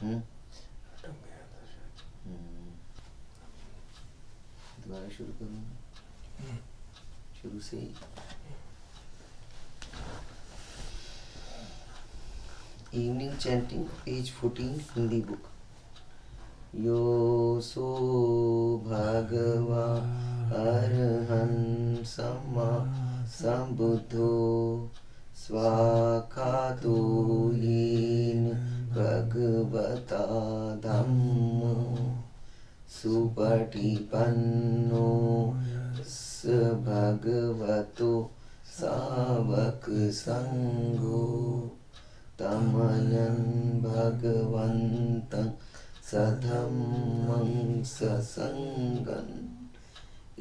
अटक गया था शायद। दोबारा शुरू करूँ? शुरू से ही। Evening chanting, page 14, Hindi book. यो सो भगवा अरहं सम्मा संबुद्धो स्वाखातो येन भगवता धम्मो सुपटिपन्नो स भगवतो सावक संगो तमयं भगवन्तं सधम्मं ससङ्गं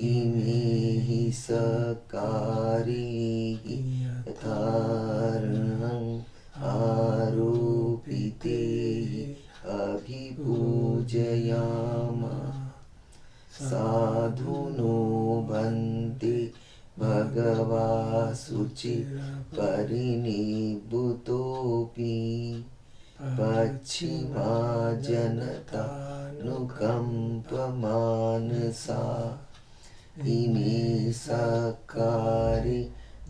इमे हि सकारिः यथार्हं आरोपिते अभिपूजयाम साधुनो भन्ते भगवा शुचि परिनिब्बुतोऽपि पश्चिमा जनता नुकम्पमानसा इमे सकारे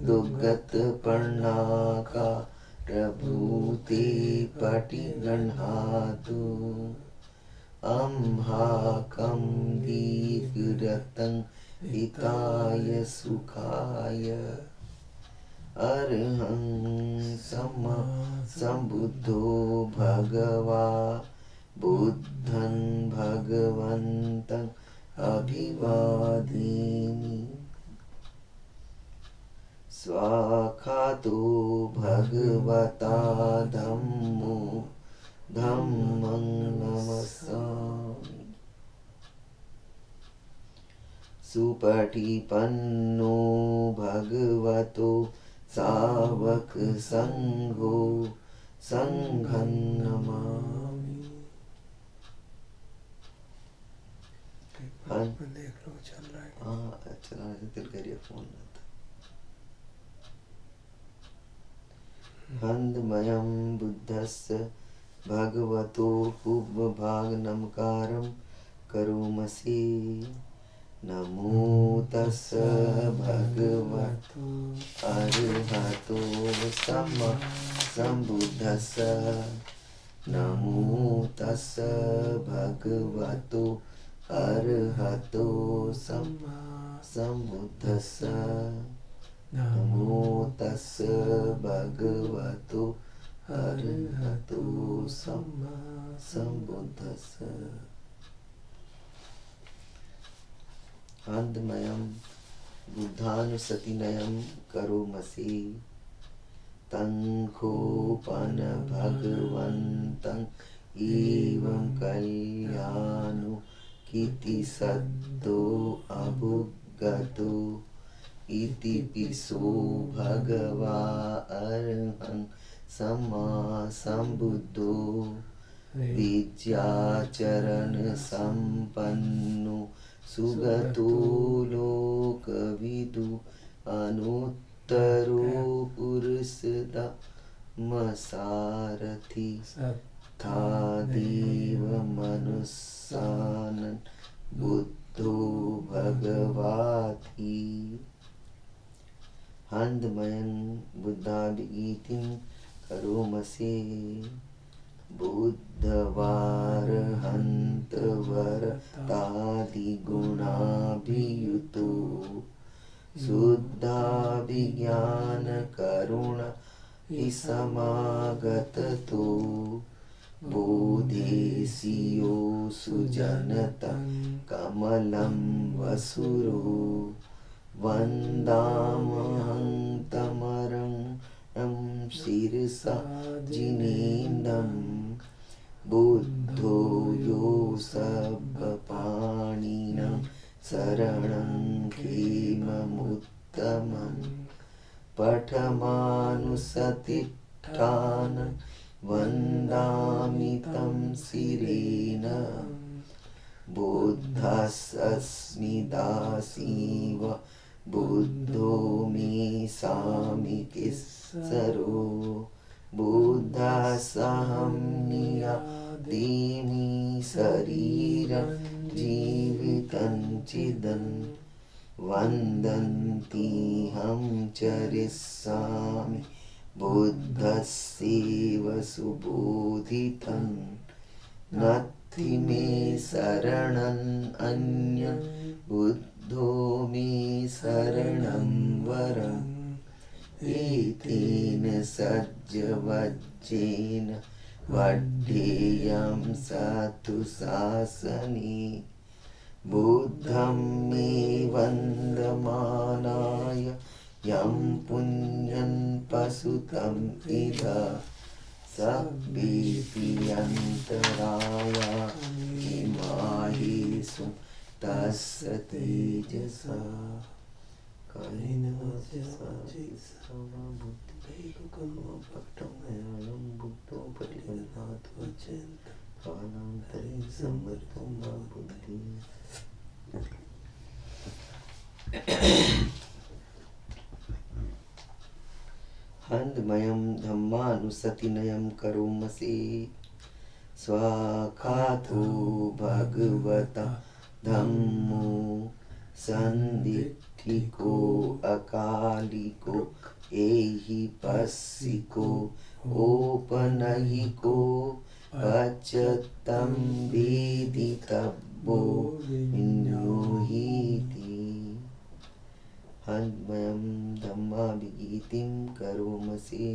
दुर्गतपर्णाका प्रभूते पटिगृह्णातु अम्हाकं दीर्घरतं हिताय सुखाय अरहं सम्मा संबुद्धो भगवा बुद्धं भगवन्तं अभिवादेमि स्वाखातो भगवता धम्मो धम्मं नमस्सामि सुपटिपन्नो भगवतो सावक संघो संघं नमामि। देख लो चल रहा है। हाँ चला दिल करिए फोन हन्दमयं बुद्धस्य भगवतो पूर्वभाग करोमसि नमो तस्य भगवतो अरहतो सम्मा संबुद्धस्य नमो तस्य भगवतो अरहतो सम्मा संबुद्धस्य नमो तस्य भगवतो अरहतो सम्मा संबुद्धस्य आनंदमयं बुद्धानुसतिनयं करोमसि तं खोपन भगवन्तं एवं कल्याणो कीर्ति सद्दो अभुगतो इति पिसो भगवा अरहं सम्मा संबुद्धो विद्याचरण संपन्नो सुगतो लोकविदु अनुत्तरो पुरुषोत्तमसारथि था देव मनुस्सानन् बुद्धो भगवाति हन्दमयं बुद्धाभिगीतिं करोमसि बुद्धवारहन्तवरतादिगुणाभियुतो शुद्धाभिज्ञानकरुण हि समागततो बोधेसियो सुजनतं कमलं वसुरो वन्दामहं तमरं शिरसा जिनेन्दं बुद्धो यो सब्बपाणिनं शरणं खेममुत्तमं पठमानुसतिष्ठानं वन्दामि तं शिरेण बुद्धस्सस्मि दासीव बुद्धो मे सामितिस्सरो बुद्धसहं दद्दीमि शरीरं जीवितं चिदं वन्दन्तीहं चरिष्यामि बुद्धस्यैव सुबोधितं नत्थि मे शरणं अन्यं बुद्धो मे शरणं वरम् एतेन सज्जवज्जेन वड्ढेयं साधु शासने बुद्धं मे वन्दमानाय यं पुण्यं पशुतम् इद सब्बेऽपि अन्तराया इमाहेषु तस्य तेजसा कायेन वाचा सर्वभूतैककर्मफलमयं बुद्धो परिगृह्णात् कालान्तरे संवर्तो मा बुद्धिः। हन्दमयं धम्मानुसतिनयं करोमसि स्वाखातो भगवता धम्मो संदिट्ठिको अकालिको एहि पस्सिको ओपनयिको पच्यतं वेदितव्यो विन्योहीति। हन्दमयं धम्माभिगीतिं करोमसि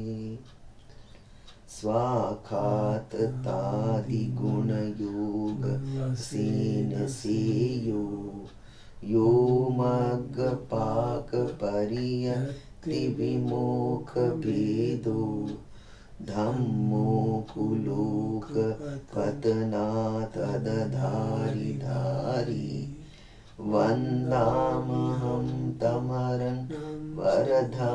स्वाखाततादिगुणयोगसेन सेयो यो मग्गपाकपरियत्तिविमोखभेदो धम्मो कुलोकपतनात्तदधारिधारी वन्दामहं तमरं वरधम्ममेकं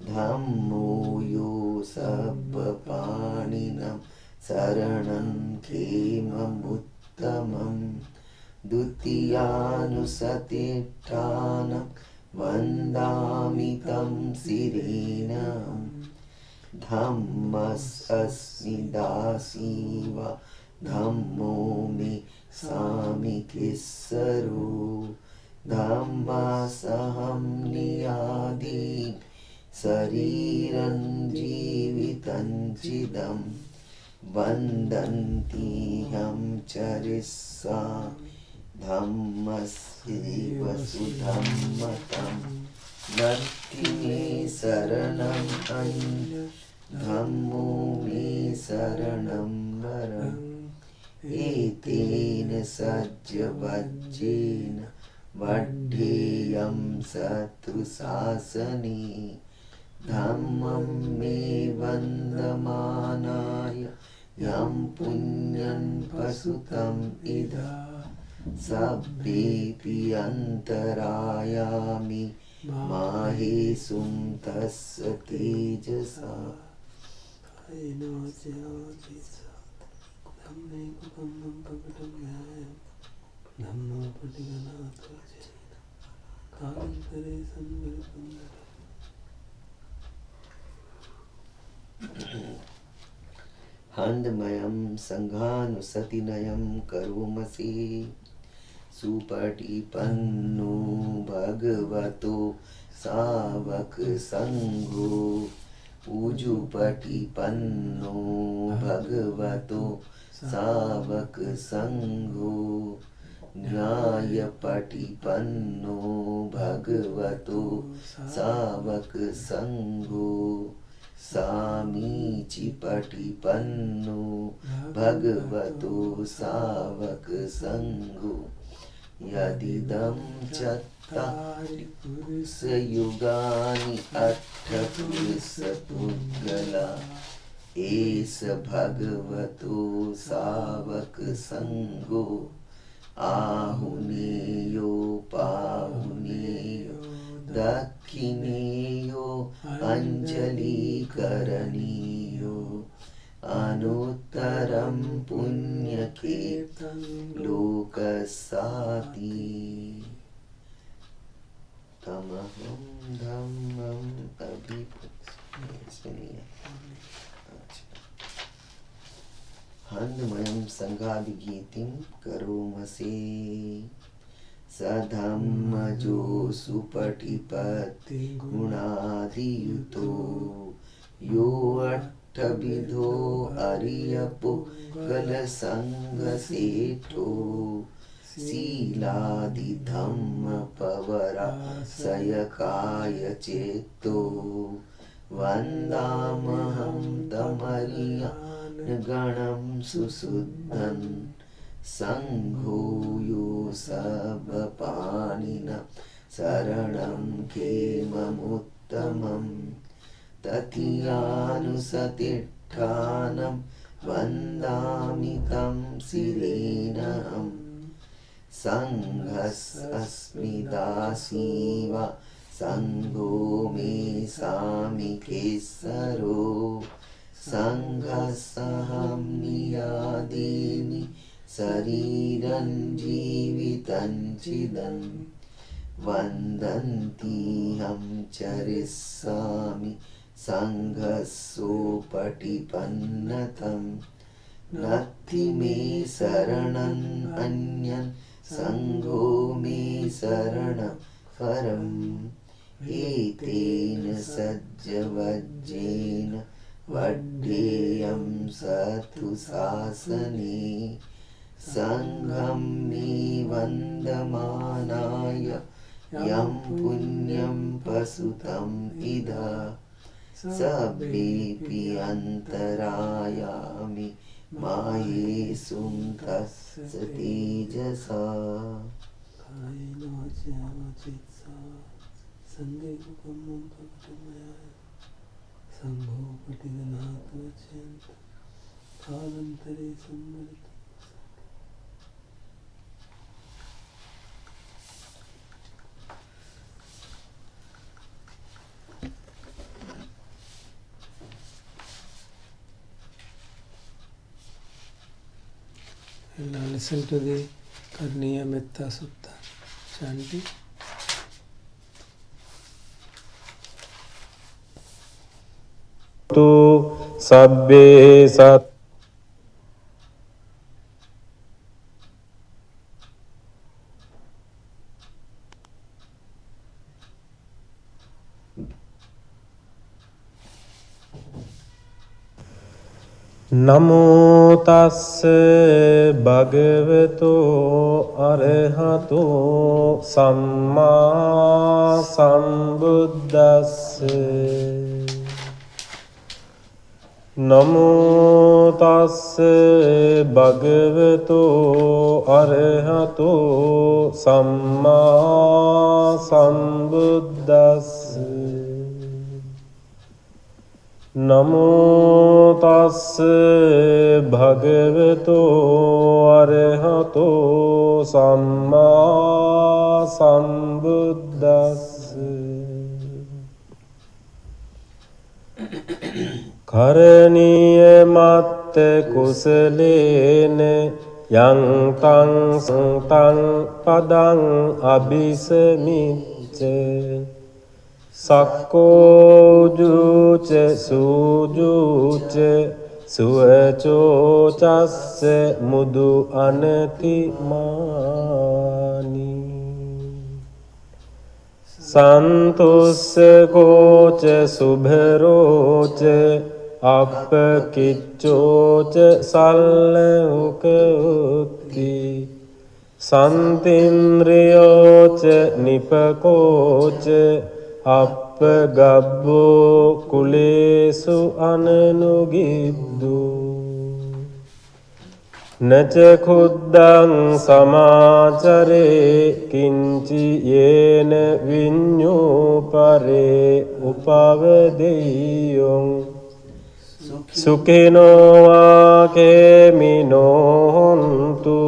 धम्मो यो सब्बपाणिनं शरणं खेममुत्तमं द्वितीयानुसतिष्ठानं वन्दामि तं शिरेणम् धम्मस्मि दासी वा धम्मो मे सामिकेश्वरो धम्मासहं नियादि शरीरं जीवितं चिदं वन्दन्तीहं चरिष्यामि धम्मस्यैव सुधम्मतं नत्थि मे शरणं अन्यं धम्मो मे शरणं वरम् एतेन सज्जवज्जेन वड्ढेयं शत्रुशासने धम्मं मे वन्दमानाय यं पुण्यं पशुतम् इद सब्बेऽपि अन्तरायामि माहेषु तस्य तेजसा हन्दमयं संघानुसतिनयं करोमसि सुपटिपन्नो भगवतो सावक संघो उजुपटिपन्नो भगवतो सावक संघो न्यायपटिपन्नो भगवतो सावक संघो सामीचिपटिपन्नो भगवतो सावक संघो यदिदं चत्तारि पुरुषयुगानि अष्टपुरुषपुद्गला एष भगवतो सावक संघो आहुनेयो पाहुनेयो दक्षिणेयो अंजलिकरणीयो अनुत्तरं पुण्यकीर्तं लोकसाति तमहं धम्मम् अभिपुच्यते। Handmayam Sanghadigītim karomase Sadhammajo supatipatti gunādiyuto Yo attabidho ariyapo gala sangaseto Sīlādi dhamma pavara sayakāya ceto Vandāmaham tamariyāna ganam susuddhan Sangho sabbapanina saranam khemamuttamam Tatiyānusatiṭṭhānam vandāmitam sirenam Sanghas asmidāsīva Sangho me sāmi kesaro Sanghasaham niyādīmi Sarīran jīvitan chidam Vandantiham charissāmi Sanghaso patipannatam Natti me saranan anyan Sangho me saranam param Etena sajjavajjena Vaddeyam satu sāsane Sangham me vandamanaya Yam punyam pasutam idha Sabbepi antarayami Māye sumtas satejasa Kāyena vacaya vacitsa Sanghe upamam pavatamaya Sangho patiganātu vacayanta Kālantare sammarita And now listen to the Karniya Metta Sutta chanting. Tu sabbe sat Namo tassa bhagavato arahato samma sambuddhassa Namo tassa bhagavato arahato samma sambuddhassa Namo tassa bhagavato arahato samma sambuddhassa Karaniya matte kusalene yang tang santang padang abhisamicce Sakko juce sujuce sueco casse mudu anati mani Santusse koce subheroce appakiccoce salle ukeutti Santindriyoce nipakoce appagabbo kulesu ananugiddu Naca khuddang samacare kinci yena vinyo pare upavadeyong Sukhino vakemino hontu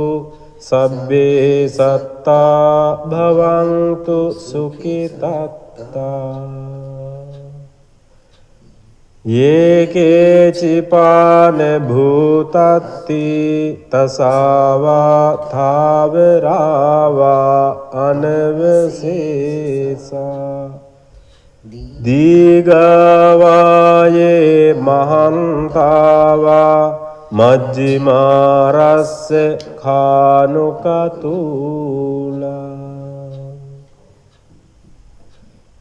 sabbe satta bhavantu sukhitatta Ye kecipane bhutatti tasava thavarava anavasesa Digavaye mahantava මජ්ජිමාරස්ස කානුකතුලා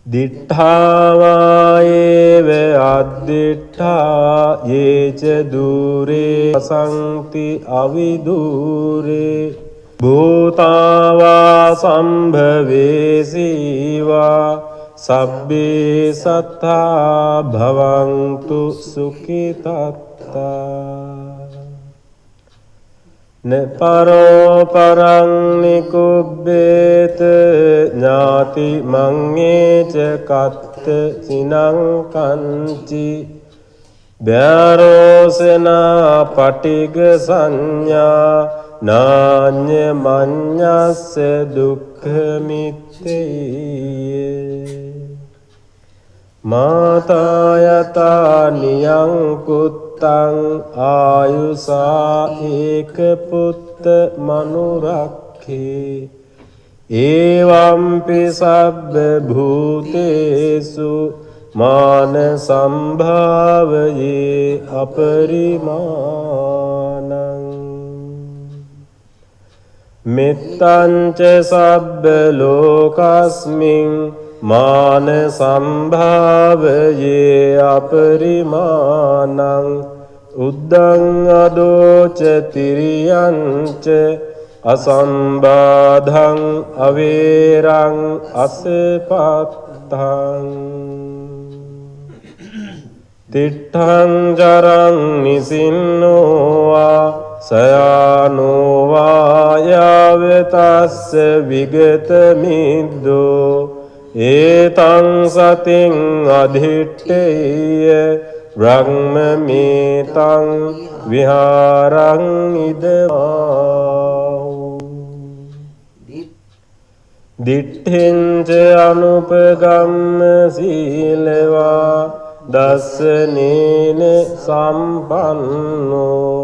දිට්ඨාවායේව අද්දිට්ඨා යේච දුරේ සංති අවිදුරේ භූතාවා සම්භවේසීවා සබ්බේ සත්තා භවන්තු සුඛිතත්තා නපරෝ පරං නිකුබ්බේත ඥාති මංගේච කත්ත සිනං කංචි බ්‍යාරෝසනා පටිග සංඥා නාඤ්ඤ මඤ්ඤස්ස දුක්ඛ මිත්තේ මාතා යතා නියං පුත්තං ආයුසා ඒක පුත්ත මනුරක්ඛේ එවම්පි සබ්බ භූතේසු මාන සම්භාවයේ අපරිමාණං මෙත්තංච සබ්බ ලෝකස්මින් මාන සම්භාවයේ අපරිමාණං උද්දං අදෝච තිරියංච අසම්බාධං අවේරං අසපත්තං තිට්ඨං ජරං නිසින්නෝවා සයානෝවා යාවතස්ස විගත මිද්දෝ ඒතං සතින් අධිට්ඨේය බ්‍රහ්මමේතං විහාරං ඉදමාහු දිට්ඨින්ච අනුපගම්ම සීලවා දස්සනේන සම්පන්නෝ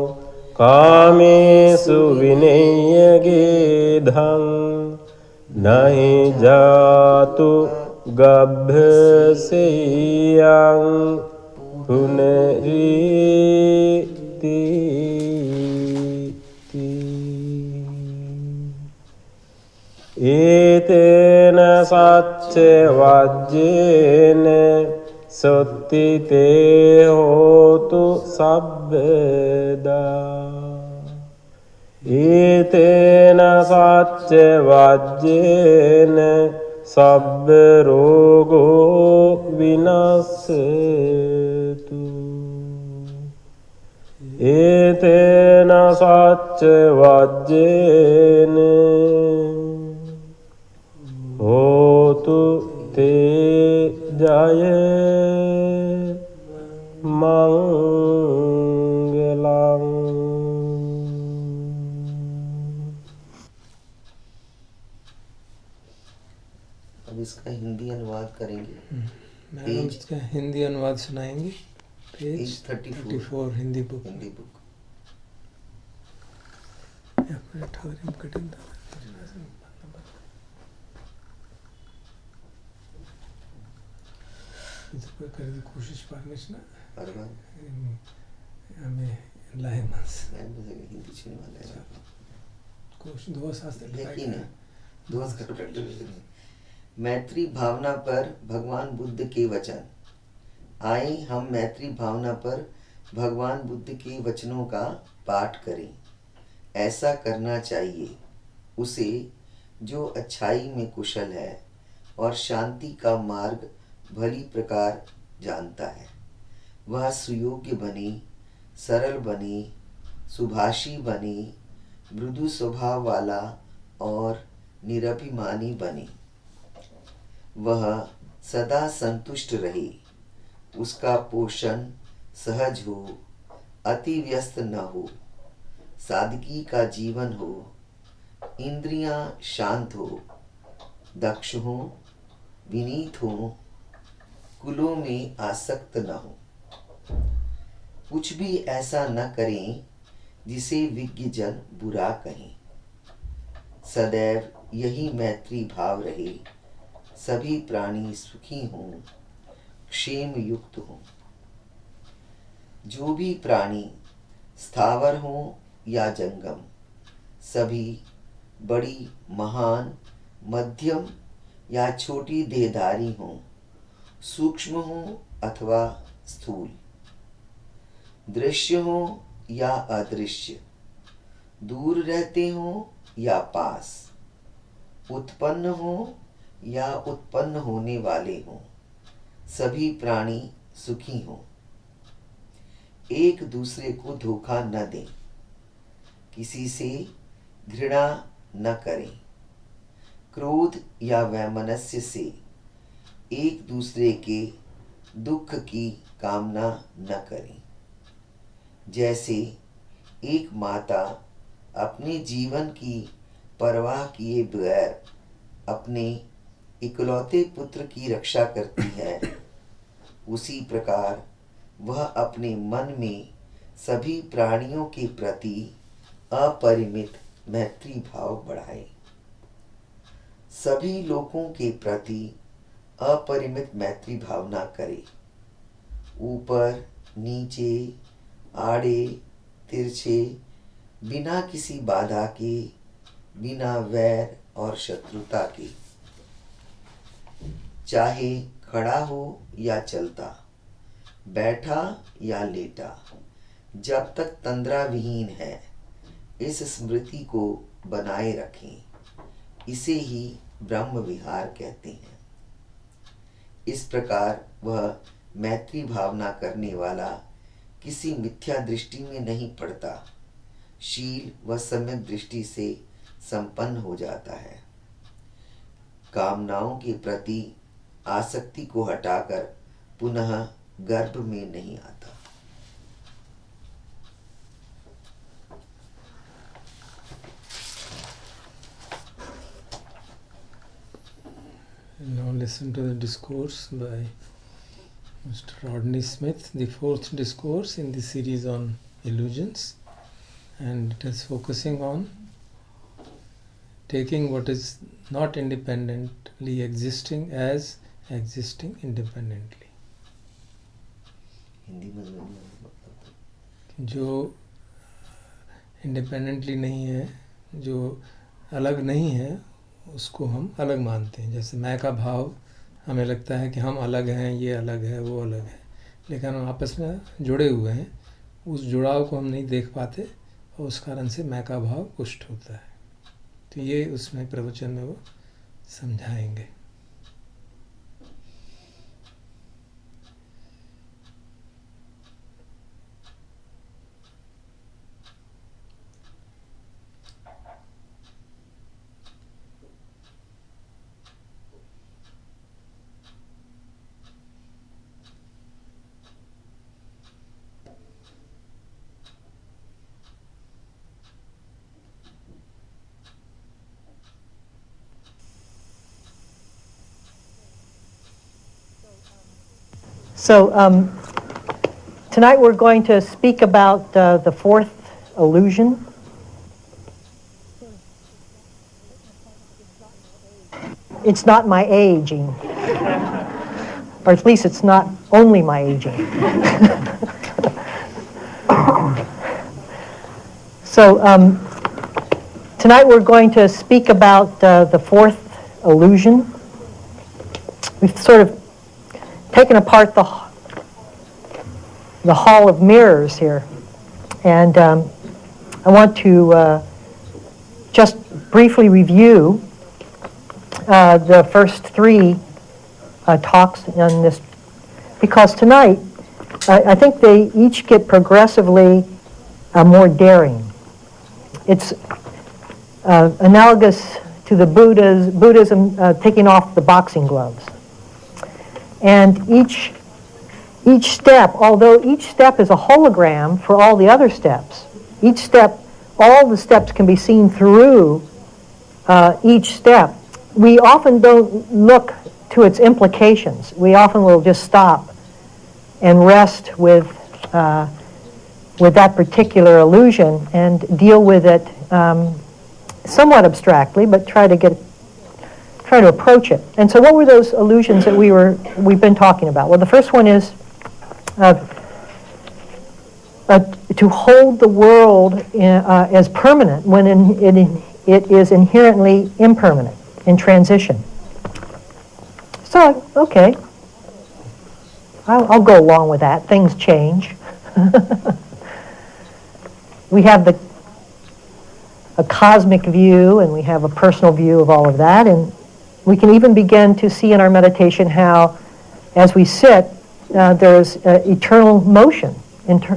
කාමේසු විනය්‍යගේ ධං නහි ජාතු ගබ්භසෙයං පුනරීති ඒතේන සච්ච වජ්ජේන සොත්තිතේ හෝතු සබ්බදා ඒතේන සච්ච වජ්ජේන සබ්බ රෝගෝ විනස්සතු ඒතේන සච්ච වජ්ජේන හෝතු තේ ජය මංගලං अब इसका हिंदी अनुवाद करेंगे। मैडम इसका हिंदी अनुवाद सुनाएंगी। Page 34 Hindi book. Hindi book. कोशिश पारनेशना अरबान हमें लाइमंस मैं हिंदी सुनने वाला है कोशिश दो शास्त्र लेकिन दोस्त का मैत्री भावना पर भगवान बुद्ध के वचन। आए हम मैत्री भावना पर भगवान बुद्ध के वचनों का पाठ करें। ऐसा करना चाहिए उसे जो अच्छाई में कुशल है और शांति का मार्ग भली प्रकार जानता है। वह सुयोग्य बने, सरल बने, सुभाषी बने, मृदु स्वभाव वाला और निरभिमानी बने। वह सदा संतुष्ट रहे, उसका पोषण सहज हो, अति व्यस्त न हो, सादगी का जीवन हो, इंद्रियां शांत हो, दक्ष हो, विनीत हो, कुलों में आसक्त न हो। कुछ भी ऐसा न करें जिसे विज्ञ जन बुरा कहें। सदैव यही मैत्री भाव रहे, सभी प्राणी सुखी हों, क्षेम युक्त हों। जो भी प्राणी स्थावर हों या जंगम, सभी बड़ी, महान, मध्यम या छोटी देहधारी हों, सूक्ष्म हों अथवा स्थूल, दृश्य हों या अदृश्य, दूर रहते हों या पास, उत्पन्न हों या उत्पन्न होने वाले हों, सभी प्राणी सुखी हों। एक दूसरे को धोखा न दें, किसी से घृणा न करें, क्रोध या वैमनस्य से एक दूसरे के दुख की कामना न करें। जैसे एक माता अपने जीवन की परवाह किए बगैर अपने इकलौते पुत्र की रक्षा करती है, उसी प्रकार वह अपने मन में सभी प्राणियों के प्रति अपरिमित मैत्री भाव बढ़ाए। सभी लोगों के प्रति अपरिमित मैत्री भावना करे। ऊपर, नीचे, आड़े, तिरछे, बिना किसी बाधा के, बिना वैर और शत्रुता के। चाहे खड़ा हो या चलता, बैठा या लेटा, जब तक तंद्रा विहीन है, इस स्मृति को बनाए रखें। इसे ही ब्रह्म विहार कहते हैं। इस प्रकार वह मैत्री भावना करने वाला किसी मिथ्या दृष्टि में नहीं पड़ता, शील व सम्यक दृष्टि से संपन्न हो जाता है। कामनाओं के प्रति आसक्ति को हटाकर पुनः गर्भ में नहीं आता। Now listen to the discourse by Mr. Rodney Smith, the fourth discourse in the series on illusions, and it is focusing on taking what is not independently existing as existing independently. जो independently नहीं है, जो अलग नहीं है, उसको हम अलग मानते हैं। जैसे मैं का भाव, हमें लगता है कि हम अलग हैं, ये अलग है, वो अलग है, लेकिन हम आपस में जुड़े हुए हैं। उस जुड़ाव को हम नहीं देख पाते और उस कारण से मैं का भाव पुष्ट होता है। तो ये उसमें प्रवचन में वो समझाएंगे। So tonight we're going to speak about the fourth illusion. It's not my aging, or at least it's not only my aging. So tonight we're going to speak about the fourth illusion. We've sort of taken apart the hall of mirrors here, and I want to just briefly review the first three talks on this, because tonight I think they each get progressively more daring. It's analogous to the Buddhism taking off the boxing gloves. And each step, although each step is a hologram for all the other steps, each step, all the steps can be seen through each step. We often don't look to its implications. We often will just stop and rest with that particular illusion and deal with it somewhat abstractly, but try to approach it. And so what were those illusions that we've been talking about? Well, the first one is to hold the world as permanent when it is inherently impermanent, in transition. So, okay, I'll go along with that. Things change. We have a cosmic view, and we have a personal view of all of that, and we can even begin to see in our meditation how, as we sit, there's eternal motion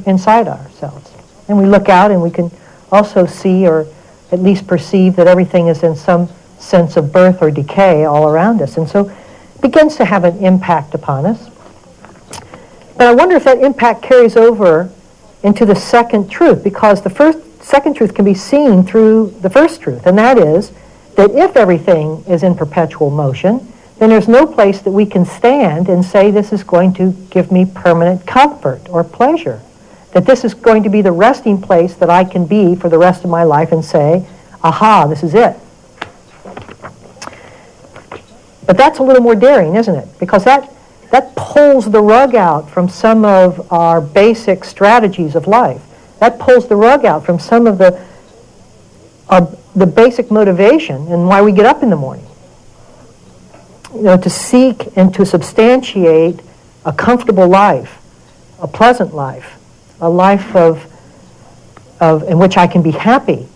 inside ourselves. And we look out and we can also see, or at least perceive, that everything is in some sense of birth or decay all around us. And so it begins to have an impact upon us. But I wonder if that impact carries over into the second truth, because the second truth can be seen through the first truth, and that is that if everything is in perpetual motion, then there's no place that we can stand and say this is going to give me permanent comfort or pleasure, that this is going to be the resting place that I can be for the rest of my life and say, aha, this is it. But that's a little more daring, isn't it? Because that pulls the rug out from some of our basic strategies of life. That pulls the rug out from some of the basic motivation and why we get up in the morning. You know, to seek and to substantiate a comfortable life, a pleasant life, a life in which I can be happy,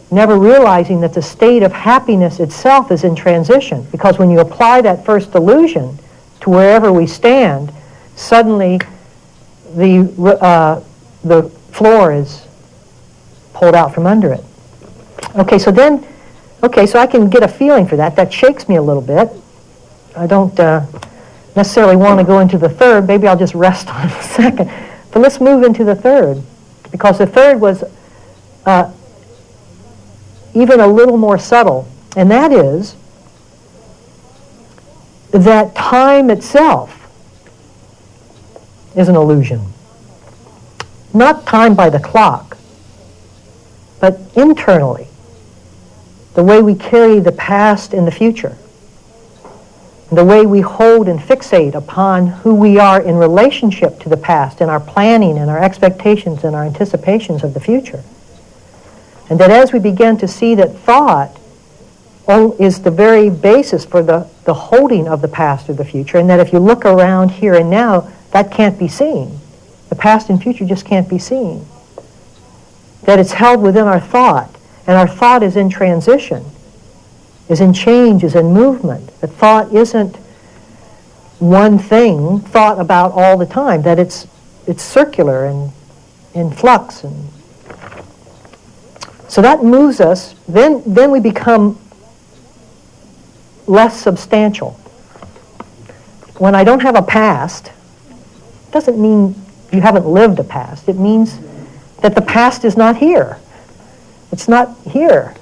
never realizing that the state of happiness itself is in transition. Because when you apply that first illusion to wherever we stand, suddenly the floor is pulled out from under it. So I can get a feeling for that. That shakes me a little bit. I don't necessarily want to go into the third. Maybe I'll just rest on it a second. But let's move into the third, because the third was even a little more subtle, and that is that time itself is an illusion. Not time by the clock, but internally, the way we carry the past and the future, the way we hold and fixate upon who we are in relationship to the past, and our planning and our expectations and our anticipations of the future. And that as we begin to see that thought is the very basis for the holding of the past or the future, and that if you look around here and now, that can't be seen. The past and future just can't be seen. That it's held within our thought, and our thought is in transition, is in change, is in movement. That thought isn't one thing thought about all the time, that it's circular and in flux. And so that moves us, then we become less substantial. When I don't have a past, it doesn't mean you haven't lived a past. It means that the past is not here. It's not here.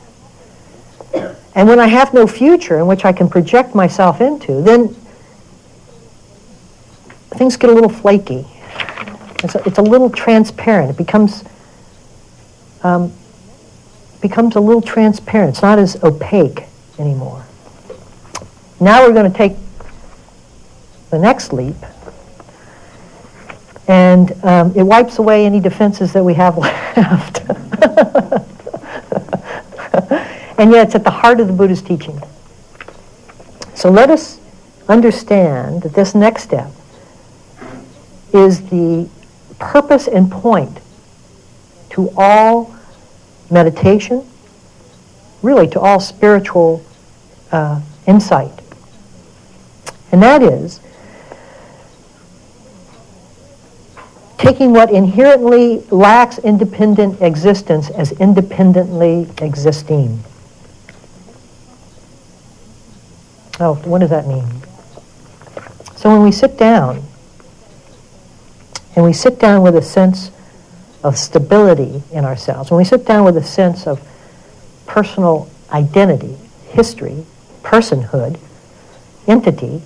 And when I have no future in which I can project myself into, then things get a little flaky. It's a little transparent. It becomes a little transparent. It's not as opaque anymore. Now we're going to take the next leap, and it wipes away any defenses that we have left. And yet it's at the heart of the Buddha's teaching. So let us understand that this next step is the purpose and point to all meditation, really to all spiritual insight. And that is taking what inherently lacks independent existence as independently existing. Oh, what does that mean? So when we sit down, and we sit down with a sense of stability in ourselves, when we sit down with a sense of personal identity, history, personhood, entity,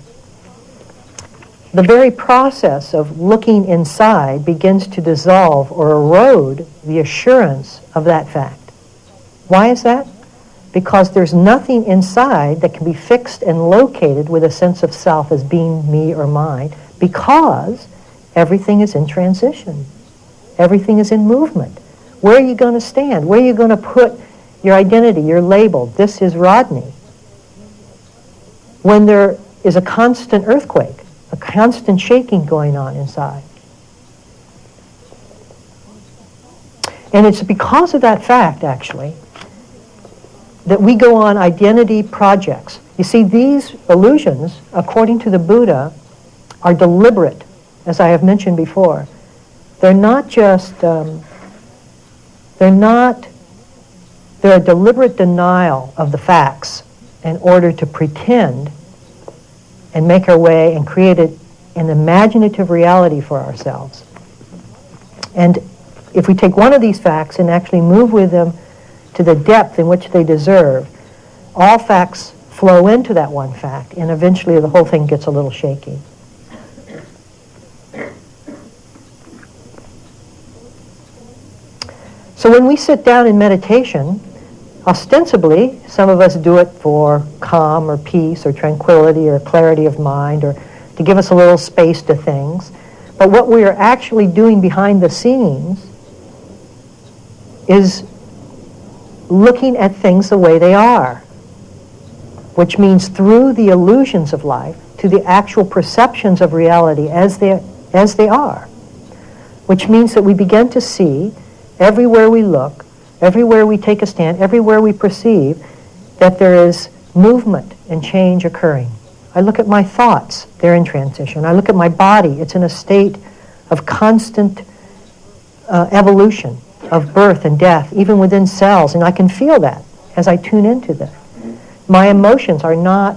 the very process of looking inside begins to dissolve or erode the assurance of that fact. Why is that? Because there's nothing inside that can be fixed and located with a sense of self as being me or mine, because everything is in transition. Everything is in movement. Where are you going to stand? Where are you going to put your identity, your label? This is Rodney. When there is a constant earthquake, a constant shaking going on inside. And it's because of that fact, actually, that we go on identity projects. You see, these illusions, according to the Buddha, are deliberate, as I have mentioned before. They're not just, they're a deliberate denial of the facts in order to pretend and make our way and create an imaginative reality for ourselves. And if we take one of these facts and actually move with them to the depth in which they deserve, all facts flow into that one fact, and eventually the whole thing gets a little shaky. So when we sit down in meditation, ostensibly, some of us do it for calm or peace or tranquility or clarity of mind or to give us a little space to things. But what we are actually doing behind the scenes is looking at things the way they are, which means through the illusions of life to the actual perceptions of reality as they are, which means that we begin to see everywhere we look, everywhere we take a stand, everywhere we perceive, that there is movement and change occurring. I look at my thoughts, they're in transition. I look at my body, it's in a state of constant evolution, of birth and death, even within cells, and I can feel that as I tune into them. My emotions are not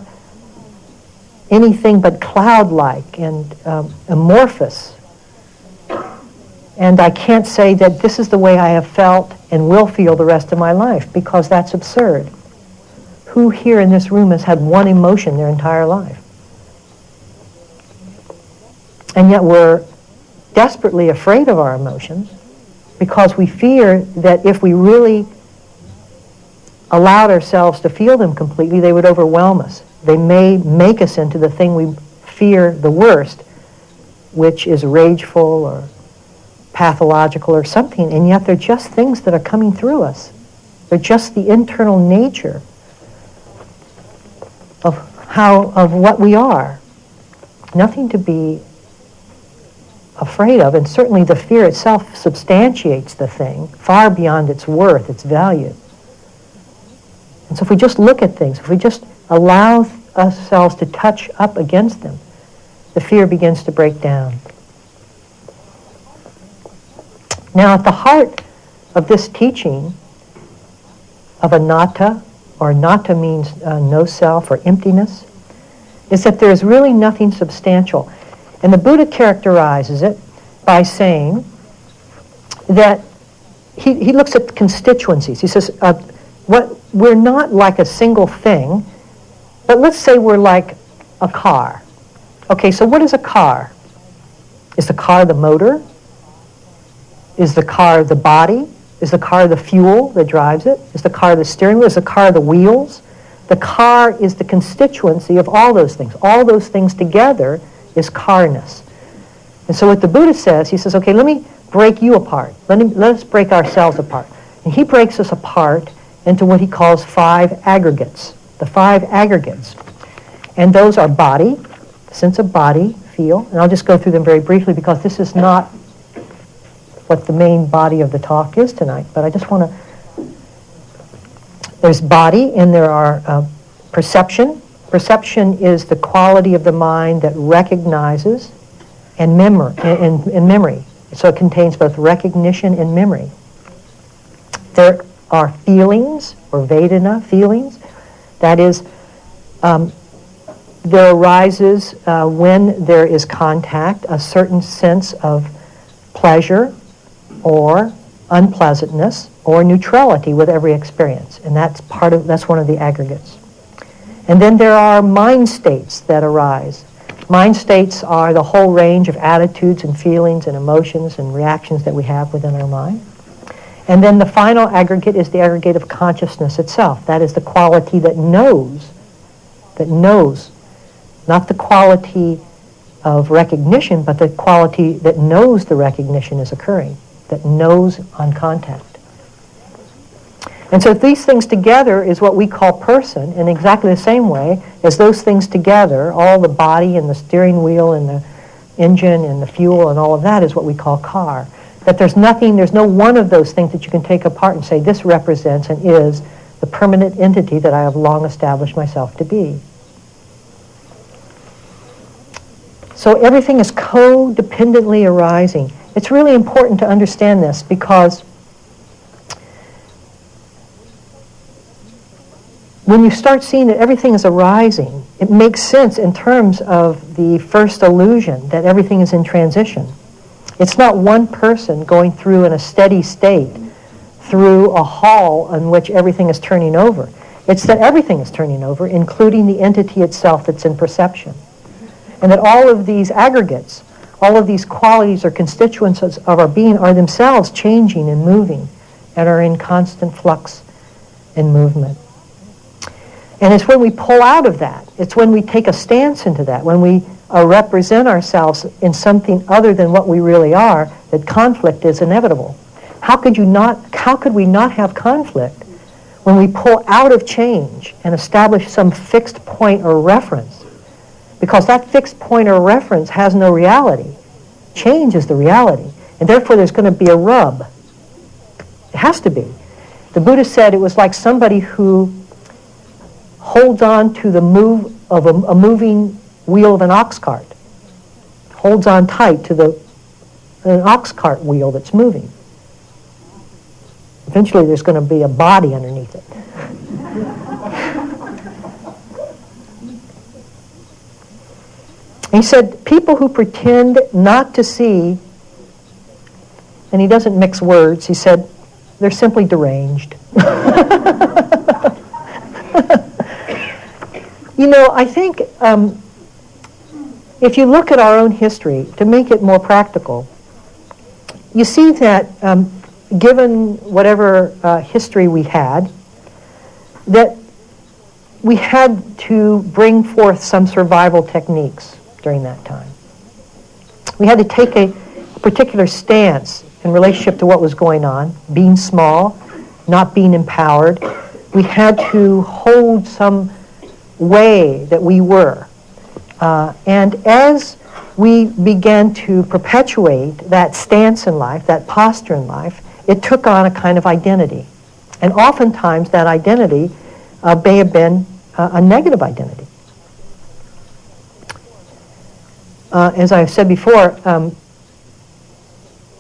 anything but cloud-like and amorphous. And I can't say that this is the way I have felt and will feel the rest of my life, because that's absurd. Who here in this room has had one emotion their entire life? And yet we're desperately afraid of our emotions because we fear that if we really allowed ourselves to feel them completely, they would overwhelm us. They may make us into the thing we fear the worst, which is rageful or pathological or something, and yet they're just things that are coming through us. They're just the internal nature of what we are. Nothing to be afraid of, and certainly the fear itself substantiates the thing far beyond its worth, its value. And so if we just look at things, if we just allow ourselves to touch up against them, the fear begins to break down. Now, at the heart of this teaching of anatta, or anatta means no self or emptiness, is that there is really nothing substantial. And the Buddha characterizes it by saying that he looks at constituencies. He says, we're not like a single thing, but let's say we're like a car. Okay, so what is a car? Is the car the motor? Is the car the body? Is the car the fuel that drives it? Is the car the steering wheel? Is the car the wheels? The car is the constituency of all those things. All those things together is carness. And so what the Buddha says, he says, okay, let me break you apart. Let us break ourselves apart. And he breaks us apart into what he calls 5 aggregates. The 5 aggregates. And those are body, sense of body, feel. And I'll just go through them very briefly because this is not what the main body of the talk is tonight, but I just want to... There's body, and there are perception. Perception is the quality of the mind that recognizes and memory. So it contains both recognition and memory. There are feelings, or Vedana, feelings. That is, there arises when there is contact, a certain sense of pleasure or unpleasantness or neutrality with every experience. And that's one of the aggregates. And then there are mind states that arise. Mind states are the whole range of attitudes and feelings and emotions and reactions that we have within our mind. And then the final aggregate is the aggregate of consciousness itself. That is the quality that knows, not the quality of recognition, but the quality that knows the recognition is occurring, that knows on contact. And so these things together is what we call person, in exactly the same way as those things together, all the body and the steering wheel and the engine and the fuel and all of that is what we call car. That there's no one of those things that you can take apart and say this represents and is the permanent entity that I have long established myself to be. So everything is codependently arising. It's really important to understand this because when you start seeing that everything is arising, it makes sense in terms of the first illusion that everything is in transition. It's not one person going through in a steady state through a hall in which everything is turning over. It's that everything is turning over, including the entity itself that's in perception. And that all of these aggregates, all of these qualities or constituents of our being are themselves changing and moving and are in constant flux and movement. And it's when we pull out of that, it's when we take a stance into that, when we represent ourselves in something other than what we really are, that conflict is inevitable. How could we not have conflict when we pull out of change and establish some fixed point or reference? Because that fixed point or reference has no reality. Change is the reality. And therefore there's going to be a rub. It has to be. The Buddha said it was like somebody who holds on to the move of a moving wheel of an ox cart. Holds on tight to an ox cart wheel that's moving. Eventually there's going to be a body underneath it. He said, people who pretend not to see, and he doesn't mix words, he said, they're simply deranged. You know, I think if you look at our own history, to make it more practical, you see that given whatever history we had, that we had to bring forth some survival techniques during that time. We had to take a particular stance in relationship to what was going on, being small, not being empowered. We had to hold some way that we were. And as we began to perpetuate that stance in life, that posture in life, it took on a kind of identity. And oftentimes that identity may have been a negative identity. As I've said before,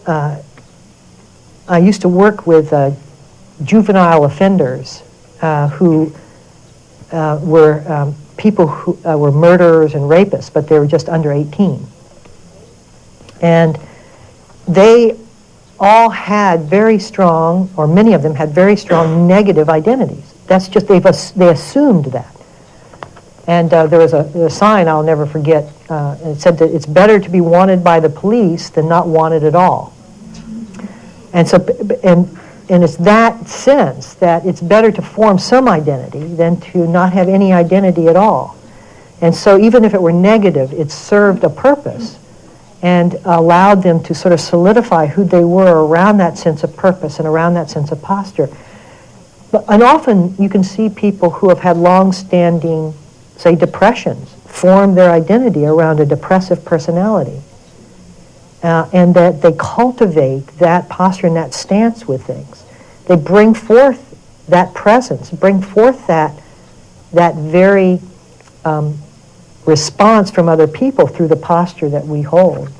I used to work with juvenile offenders who were people who were murderers and rapists, but they were just under 18. And they all had very strong, or many of them had very strong negative identities. That's just, they assumed that. And there was a sign I'll never forget. It said that it's better to be wanted by the police than not wanted at all. And so, and it's that sense that it's better to form some identity than to not have any identity at all. And so even if it were negative, it served a purpose and allowed them to sort of solidify who they were around that sense of purpose and around that sense of posture. And often you can see people who have had long-standing, say, depressions form their identity around a depressive personality. And that they cultivate that posture and that stance with things. They bring forth that presence, bring forth that very response from other people through the posture that we hold.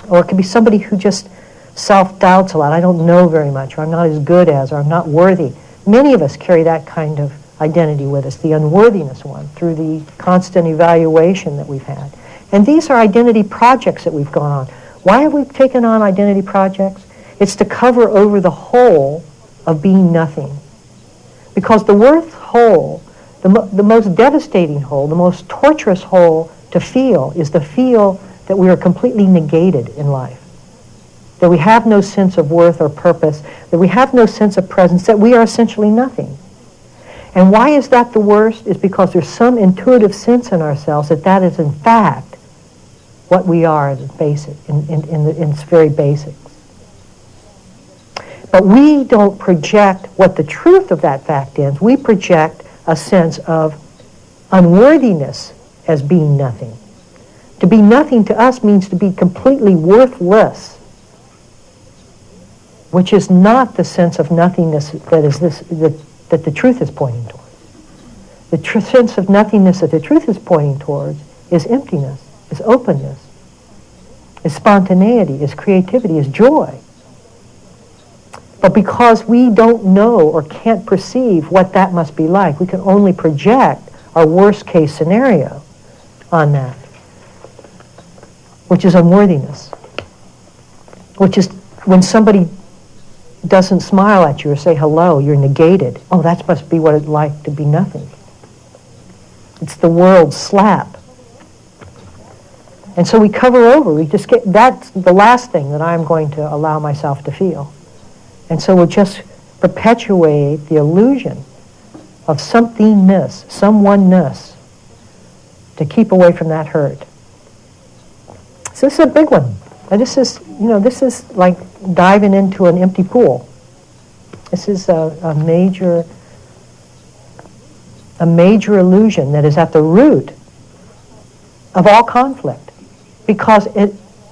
Or it could be somebody who just self-doubts a lot. I don't know very much, or I'm not as good as, or I'm not worthy. Many of us carry that kind of identity with us, the unworthiness one, through the constant evaluation that we've had. And these are identity projects that we've gone on. Why have we taken on identity projects? It's to cover over the hole of being nothing. Because the worst hole, the most devastating hole, the most torturous hole to feel is the feel that we are completely negated in life. That we have no sense of worth or purpose, that we have no sense of presence, that we are essentially nothing. And why is that the worst? Is because there's some intuitive sense in ourselves that that is in fact what we are in basic, in its very basics. But we don't project what the truth of that fact is. We project a sense of unworthiness as being nothing. To be nothing to us means to be completely worthless, which is not the sense of nothingness that the truth is pointing towards. The sense of nothingness that the truth is pointing towards is emptiness, is openness, is spontaneity, is creativity, is joy. But because we don't know or can't perceive what that must be like, we can only project our worst case scenario on that, which is unworthiness, which is when somebody doesn't smile at you or say hello, you're negated. Oh, that must be what it's like to be nothing. It's the world's slap. And so we cover over. We just get, that's the last thing that I'm going to allow myself to feel. And so we'll just perpetuate the illusion of somethingness, someoneness, to keep away from that hurt. So this is a big one. And this is like diving into an empty pool. This is a major illusion that is at the root of all conflict. Because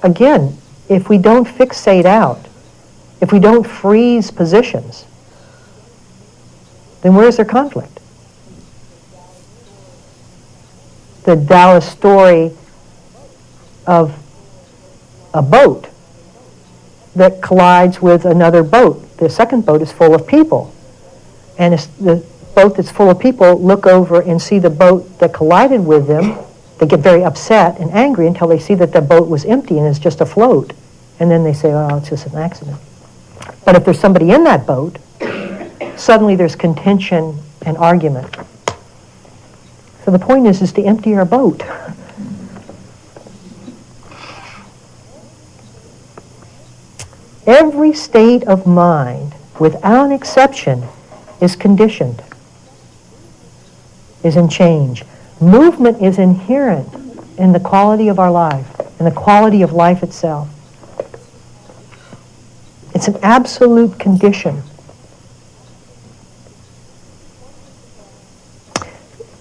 again, if we don't fixate out, if we don't freeze positions, then where's their conflict? The Taoist story of a boat that collides with another boat. The second boat is full of people. And the boat that's full of people look over and see the boat that collided with them. They get very upset and angry until they see that the boat was empty and is just afloat. And then they say, oh, it's just an accident. But if there's somebody in that boat, suddenly there's contention and argument. So the point is to empty our boat. Every state of mind, without exception, is conditioned, is in change. Movement is inherent in the quality of our life, in the quality of life itself. It's an absolute condition.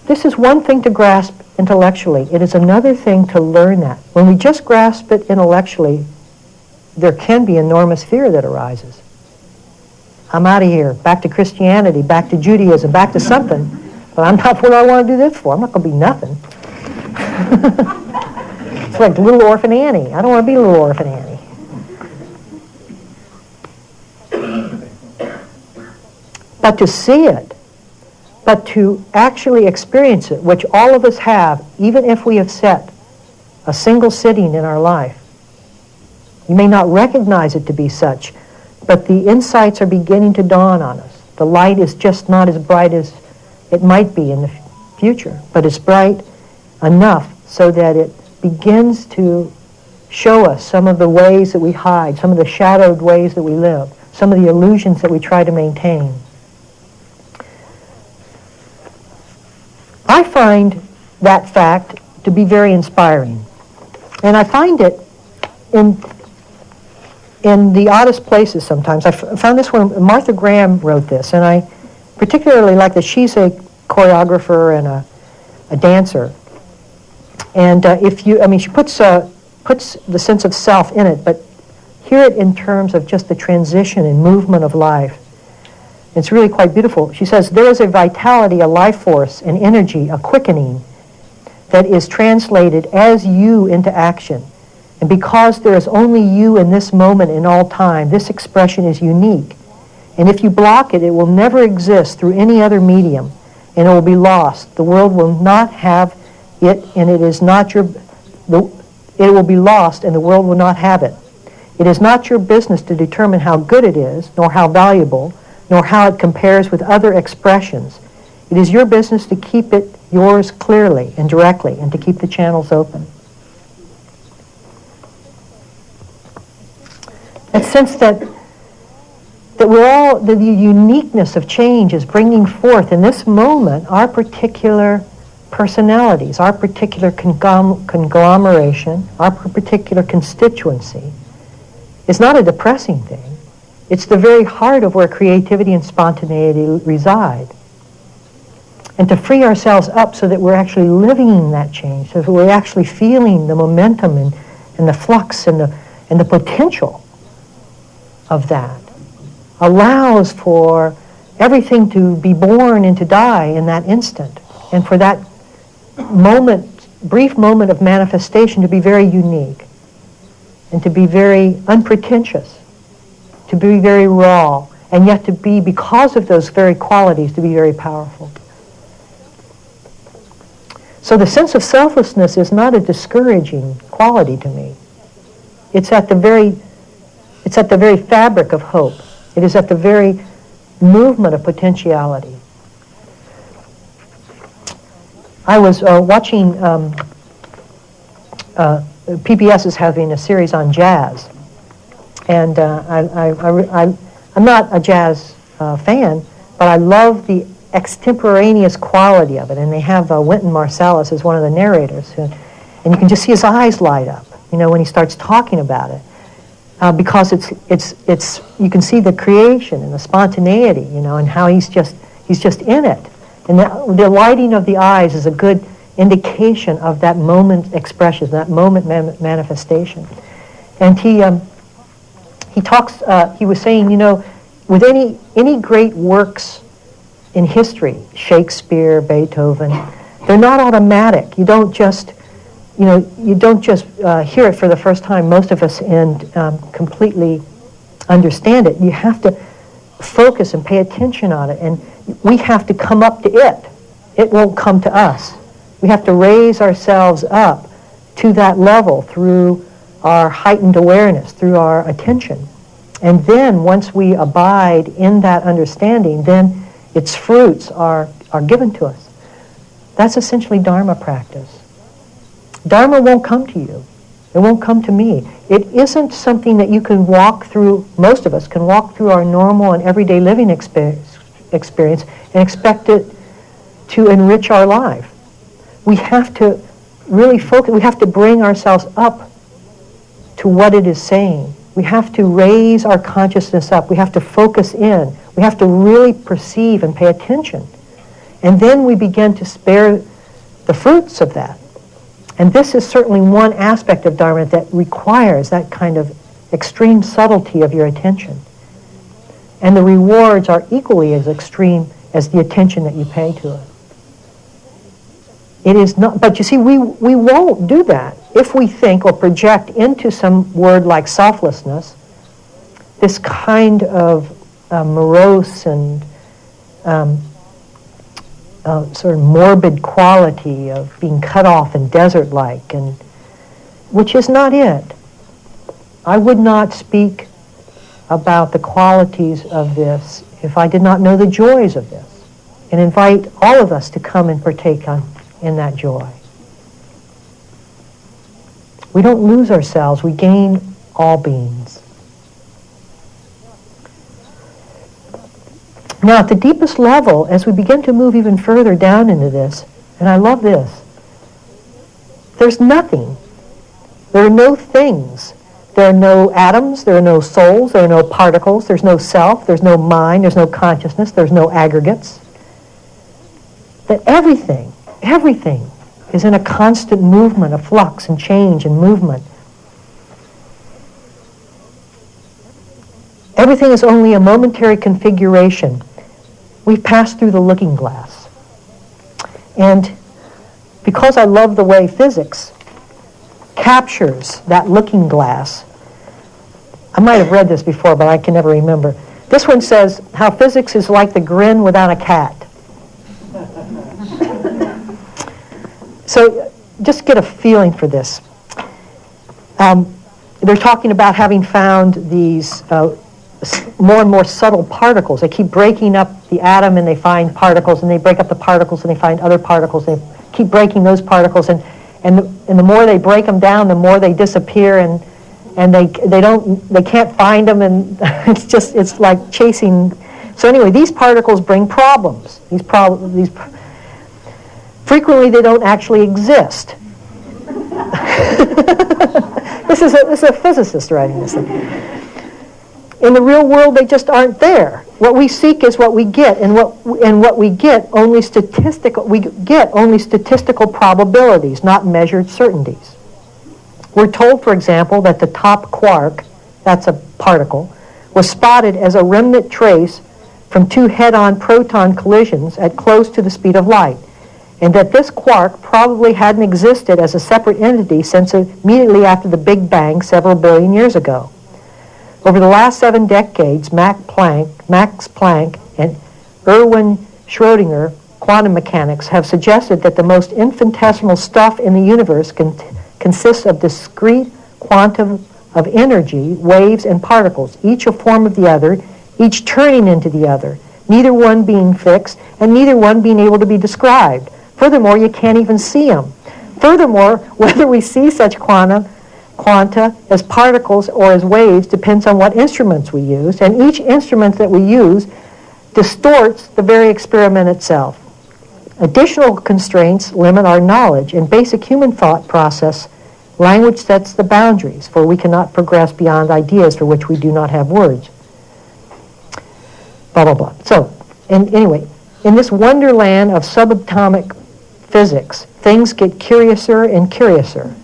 This is one thing to grasp intellectually. It is another thing to learn that. When we just grasp it intellectually, there can be enormous fear that arises. I'm out of here, back to Christianity, back to Judaism, back to something. But I'm not what I want to do this for. I'm not going to be nothing. It's like little orphan Annie. I don't want to be little orphan Annie. But to see it, but to actually experience it, which all of us have, even if we have set a single sitting in our life. You may not recognize it to be such, but the insights are beginning to dawn on us. The light is just not as bright as it might be in the future, but it's bright enough so that it begins to show us some of the ways that we hide, some of the shadowed ways that we live, some of the illusions that we try to maintain. I find that fact to be very inspiring. And I find it in the oddest places sometimes. I found this one, Martha Graham wrote this, and I particularly like that. She's a choreographer and a dancer. And she puts the sense of self in it, but hear it in terms of just the transition and movement of life. It's really quite beautiful. She says, there is a vitality, a life force, an energy, a quickening that is translated as you into action. And because there is only you in this moment in all time, this expression is unique. And if you block it, it will never exist through any other medium, and it will be lost. The world will not have it, and it is not it will be lost, and the world will not have it. It is not your business to determine how good it is, nor how valuable, nor how it compares with other expressions. It is your business to keep it yours clearly and directly, and to keep the channels open. That sense that we're all, the uniqueness of change is bringing forth in this moment our particular personalities, our particular conglomeration, our particular constituency. It's not a depressing thing. It's the very heart of where creativity and spontaneity reside. And to free ourselves up so that we're actually living that change, so that we're actually feeling the momentum and the flux and the potential of that, allows for everything to be born and to die in that instant. And for that moment, brief moment of manifestation to be very unique and to be very unpretentious, to be very raw, and yet to be, because of those very qualities, to be very powerful. So the sense of selflessness is not a discouraging quality to me. It's at the very fabric of hope. It is at the very movement of potentiality. I was watching, PBS is having a series on jazz. And I'm not a jazz fan, but I love the extemporaneous quality of it. And they have Wynton Marsalis as one of the narrators. And you can just see his eyes light up, when he starts talking about it. Because it's you can see the creation and the spontaneity, and how he's just in it. And the lighting of the eyes is a good indication of that moment expression, that moment manifestation. And he was saying, with any great works in history, Shakespeare, Beethoven, they're not automatic. You don't just hear it for the first time, most of us, and completely understand it. You have to focus and pay attention on it, and we have to come up to it. It won't come to us. We have to raise ourselves up to that level through our heightened awareness, through our attention. And then once we abide in that understanding, then its fruits are given to us. That's essentially Dharma practice. Dharma won't come to you. It won't come to me. It isn't something that you can walk through, most of us can walk through our normal and everyday living experience and expect it to enrich our life. We have to really focus, we have to bring ourselves up to what it is saying. We have to raise our consciousness up. We have to focus in. We have to really perceive and pay attention. And then we begin to spare the fruits of that. And this is certainly one aspect of Dharma that requires that kind of extreme subtlety of your attention. And the rewards are equally as extreme as the attention that you pay to it. It is not, but you see, we won't do that if we think or project into some word like selflessness this kind of morose and sort of morbid quality of being cut off and desert-like, and which is not it. I would not speak about the qualities of this if I did not know the joys of this, and invite all of us to come and partake in that joy. We don't lose ourselves, we gain all beings. Now, at the deepest level, as we begin to move even further down into this, and I love this, there's nothing. There are no things. There are no atoms, there are no souls, there are no particles, there's no self, there's no mind, there's no consciousness, there's no aggregates. That everything is in a constant movement of flux and change and movement. Everything is only a momentary configuration. We've passed through the looking glass. And because I love the way physics captures that looking glass, I might have read this before, but I can never remember. This one says how physics is like the grin without a cat. So just get a feeling for this. They're talking about having found these more and more subtle particles. They keep breaking up the atom and they find particles, and they break up the particles and they find other particles. They keep breaking those particles, and the more they break them down, the more they disappear, and they can't find them, and it's like chasing. So anyway, these particles bring problems. Frequently they don't actually exist. This is a physicist writing this thing. in the real world, they just aren't there. What we seek is what we get, and what we get only statistical probabilities, not measured certainties. We're told, for example, that the top quark, that's a particle, was spotted as a remnant trace from two head-on proton collisions at close to the speed of light, and that this quark probably hadn't existed as a separate entity since immediately after the Big Bang several billion years ago. Over the last 7 decades, Max Planck and Erwin Schrödinger quantum mechanics have suggested that the most infinitesimal stuff in the universe consists of discrete quantum of energy, waves, and particles, each a form of the other, each turning into the other, neither one being fixed and neither one being able to be described. Furthermore, you can't even see them. Furthermore, whether we see such quanta as particles or as waves depends on what instruments we use, and each instrument that we use distorts the very experiment itself. Additional constraints limit our knowledge. In basic human thought process, language sets the boundaries, for we cannot progress beyond ideas for which we do not have words. Blah, blah, blah. So, anyway, in this wonderland of subatomic physics, things get curiouser and curiouser.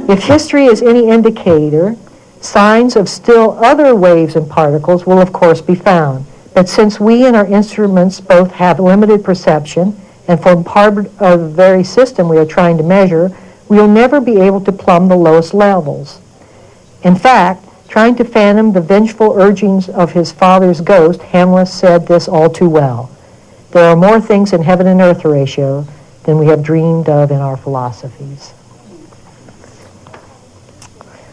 If history is any indicator, signs of still other waves and particles will of course be found. But since we and our instruments both have limited perception and form part of the very system we are trying to measure, we will never be able to plumb the lowest levels. In fact, trying to fathom the vengeful urgings of his father's ghost, Hamlet said this all too well. There are more things in heaven and earth, Horatio, than we have dreamed of in our philosophies.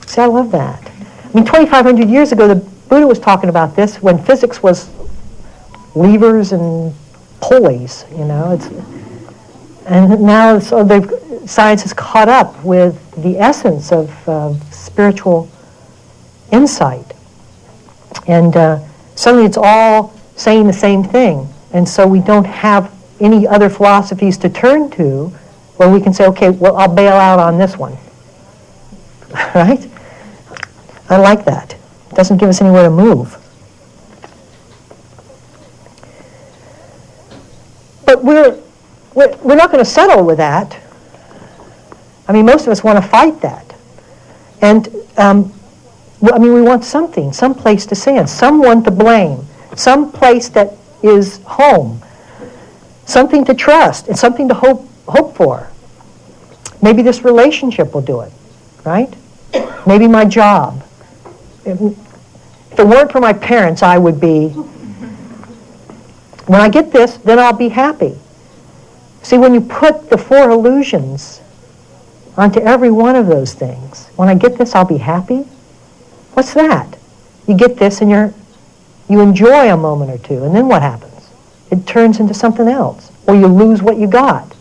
See, I love that. I mean, 2,500 years ago, the Buddha was talking about this when physics was levers and pulleys, you know. And now science has caught up with the essence of spiritual insight. And suddenly it's all saying the same thing. And so we don't have any other philosophies to turn to where we can say, okay, well, I'll bail out on this one. Right? I like that. It doesn't give us anywhere to move. But we're not going to settle with that. I mean, most of us want to fight that. And, we want something, some place to stand, someone to blame, some place that is home, something to trust, and something to hope for. Maybe this relationship will do it, right? Maybe my job. If it weren't for my parents, I would be. When I get this, then I'll be happy. See, when you put the 4 illusions onto every one of those things, when I get this, I'll be happy. What's that? You get this and you enjoy a moment or two, and then what happens? It turns into something else, or you lose what you got.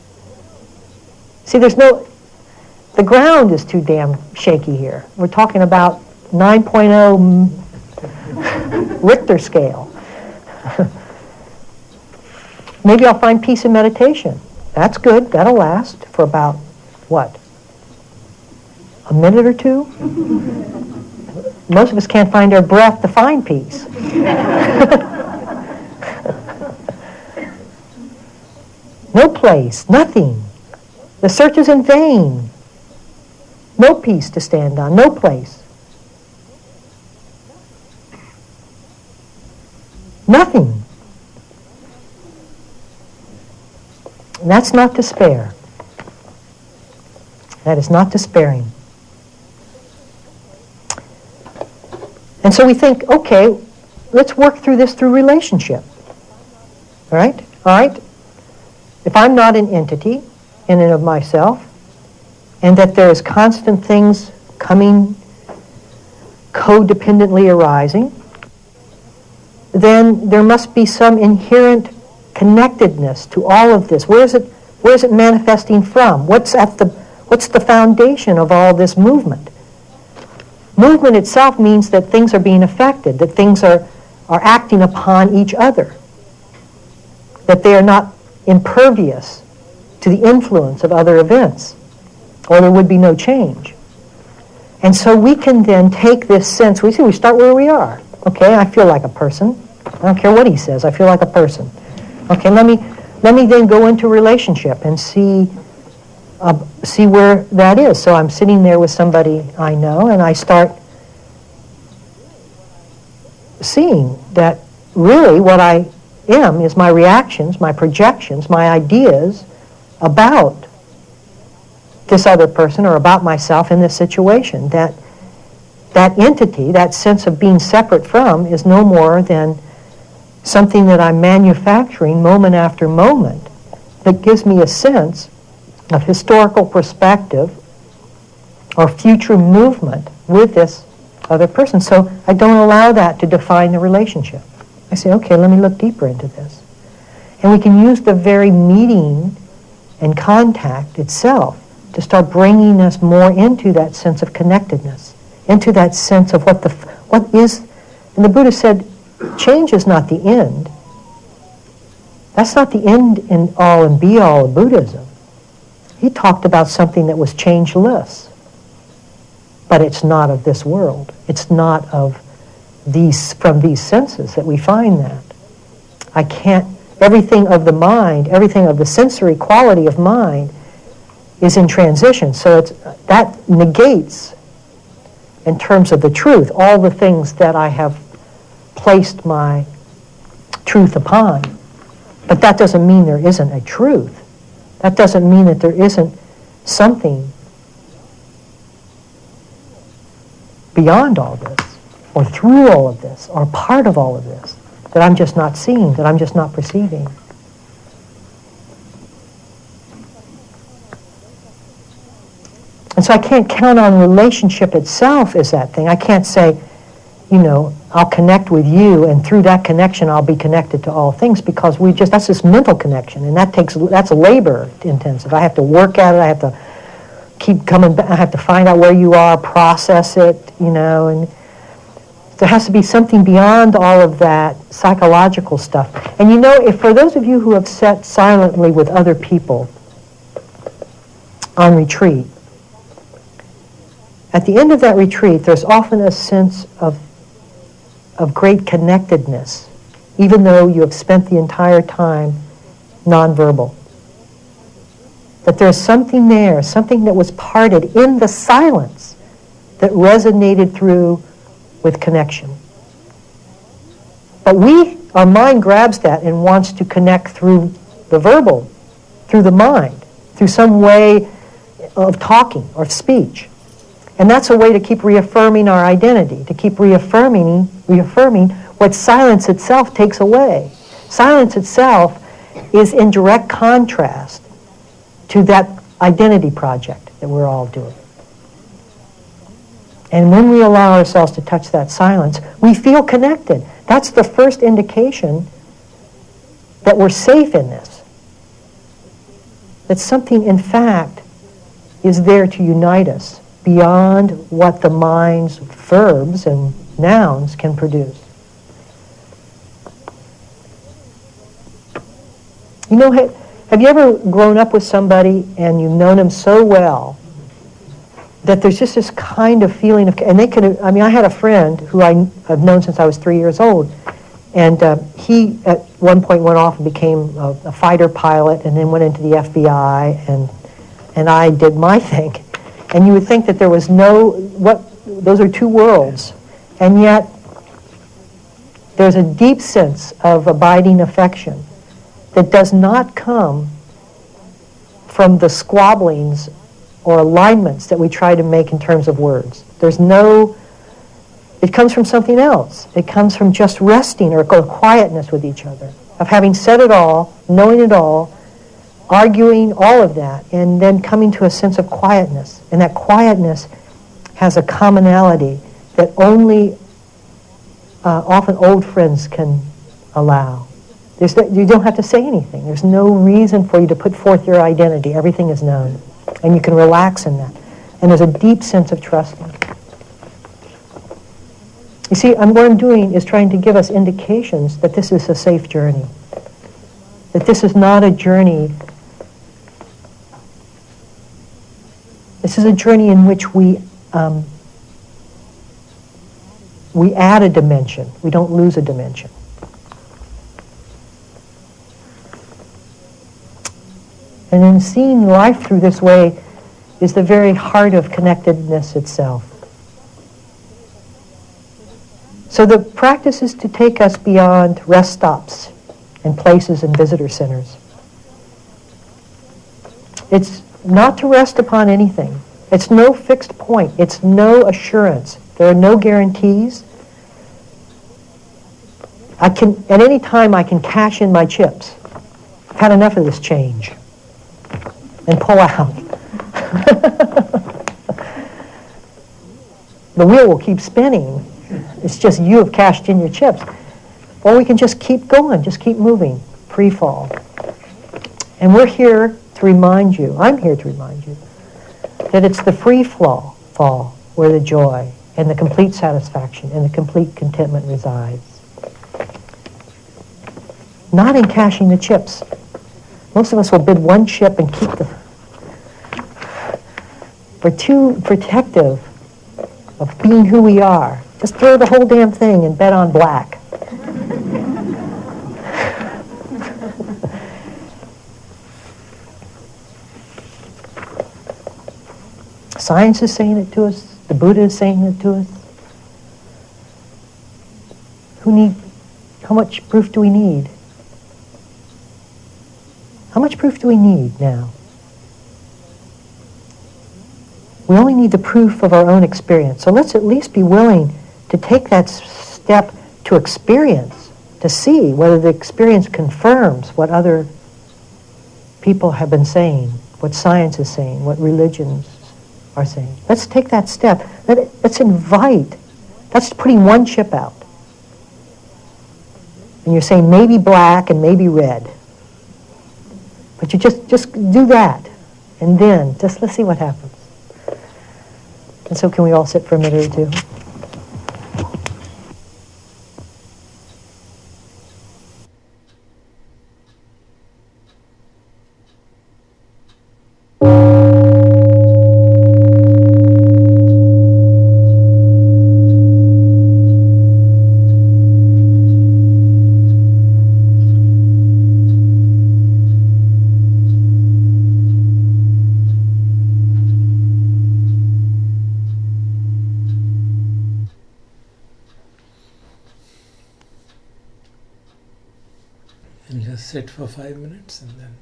See, the ground is too damn shaky here. We're talking about 9.0 Richter scale. Maybe I'll find peace in meditation. That's good. That'll last for about, what, a minute or two? Most of us can't find our breath to find peace. No place, nothing. The search is in vain. No peace to stand on, no place. Nothing. And that's not despair. That is not despairing. And so we think, okay, let's work through this through relationship. All right? If I'm not an entity in and of myself, and that there's constant things coming, codependently arising, then there must be some inherent connectedness to all of this. Where is it manifesting from? What's the foundation of all this movement? Movement itself means that things are being affected, that things are acting upon each other, that they are not impervious to the influence of other events, or there would be no change. And so we can then take this sense, we start where we are. Okay, I feel like a person. I don't care what he says, I feel like a person. Okay, let me then go into relationship and see where that is. So I'm sitting there with somebody I know, and I start seeing that really what I am is my reactions, my projections, my ideas about this other person or about myself in this situation. That entity, that sense of being separate from, is no more than something that I'm manufacturing moment after moment that gives me a sense of historical perspective or future movement with this other person. So I don't allow that to define the relationship. I say, okay, let me look deeper into this. And we can use the very meeting and contact itself to start bringing us more into that sense of connectedness, into that sense of what is, and the Buddha said, change is not the end. That's not the end in all and be all of Buddhism. He talked about something that was changeless. But it's not of this world. It's not of from these senses that we find that. I can't, everything of the mind, everything of the sensory quality of mind is in transition. So that negates, in terms of the truth, all the things that I have placed my truth upon. But that doesn't mean there isn't a truth. That doesn't mean that there isn't something beyond all this, or through all of this, or part of all of this, that I'm just not seeing, that I'm just not perceiving. And so I can't count on relationship itself as that thing. I can't say, I'll connect with you, and through that connection I'll be connected to all things, because that's this mental connection, and that's labor intensive. I have to work at it, I have to keep coming back, I have to find out where you are, process it, and there has to be something beyond all of that psychological stuff. And if for those of you who have sat silently with other people on retreat, at the end of that retreat, there's often a sense of great connectedness, even though you have spent the entire time nonverbal. That there's something there, something that was parted in the silence that resonated through with connection. But our mind grabs that and wants to connect through the verbal, through the mind, through some way of talking or speech. And that's a way to keep reaffirming our identity, to keep reaffirming what silence itself takes away. Silence itself is in direct contrast to that identity project that we're all doing. And when we allow ourselves to touch that silence, we feel connected. That's the first indication that we're safe in this. That something, in fact, is there to unite us beyond what the mind's verbs and nouns can produce. Have you ever grown up with somebody and you've known them so well that there's just this kind of feeling of, and I had a friend who I've known since I was 3 years old, and he at one point went off and became a fighter pilot and then went into the FBI, and I did my thing. And you would think that there was those are two worlds, and yet there's a deep sense of abiding affection that does not come from the squabblings or alignments that we try to make in terms of words. It comes from something else. It comes from just resting or quietness with each other, of having said it all, knowing it all, arguing all of that, and then coming to a sense of quietness. And that quietness has a commonality that only often old friends can allow. You don't have to say anything. There's no reason for you to put forth your identity. Everything is known. And you can relax in that. And there's a deep sense of trusting. You see, what I'm doing is trying to give us indications that this is a safe journey. That this is not a journey. This is a journey in which we we add a dimension. We don't lose a dimension. And then seeing life through this way is the very heart of connectedness itself. So the practice is to take us beyond rest stops and places and visitor centers. It's not to rest upon anything. It's no fixed point. It's no assurance. There are no guarantees. At any time I can cash in my chips. I've had enough of this change. And pull out. The wheel will keep spinning. It's just you have cashed in your chips. Or we can just keep going, just keep moving, free fall. And we're here to remind you, I'm here to remind you, that it's the free fall where the joy and the complete satisfaction and the complete contentment resides. Not in cashing the chips. Most of us will bid one chip and keep the... We're too protective of being who we are. Just throw the whole damn thing and bet on black. Science is saying it to us. The Buddha is saying it to us. How much proof do we need? How much proof do we need now? We only need the proof of our own experience. So let's at least be willing to take that step to experience, to see whether the experience confirms what other people have been saying, what science is saying, what religions are saying. Let's take that step. Let's invite. That's putting one chip out. And you're saying maybe black and maybe red. But you just do that. And then let's see what happens. And so can we all sit for a minute or two? And just sit for 5 minutes and then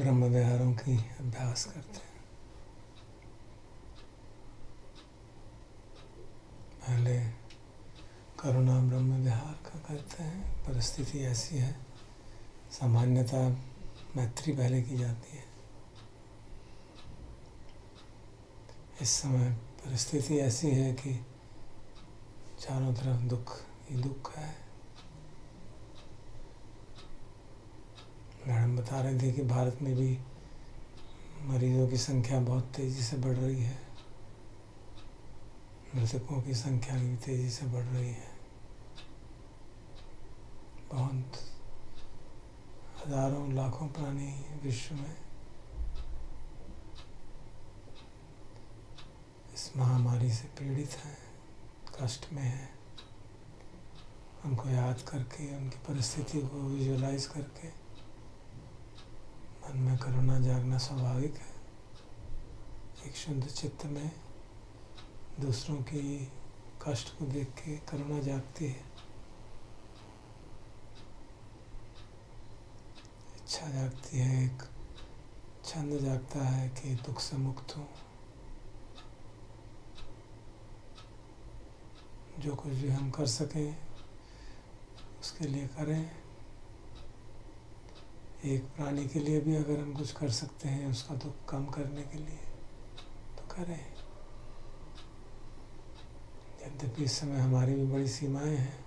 ब्रह्म विहारों की अभ्यास करते हैं। पहले करुणा ब्रह्म विहार का करते हैं। परिस्थिति ऐसी है, सामान्यतः मैत्री पहले की जाती है। इस समय परिस्थिति ऐसी है कि चारों तरफ दुख ही दुख है। मैडम बता रहे थे कि भारत में भी मरीजों की संख्या बहुत तेज़ी से बढ़ रही है, मृतकों की संख्या भी तेज़ी से बढ़ रही है। बहुत हजारों लाखों प्राणी विश्व में इस महामारी से पीड़ित हैं, कष्ट में हैं। उनको याद करके, उनकी परिस्थिति को विजुअलाइज करके मन में करुणा जागना स्वाभाविक है। एक शुद्ध चित्त में दूसरों की कष्ट को देख के करुणा जागती है, इच्छा जागती है, एक छंद जागता है कि दुख से मुक्त हो। जो कुछ भी हम कर सकें उसके लिए करें। एक प्राणी के लिए भी अगर हम कुछ कर सकते हैं उसका दुख कम करने के लिए तो करें। यद्यपि इस समय हमारी भी बड़ी सीमाएं हैं।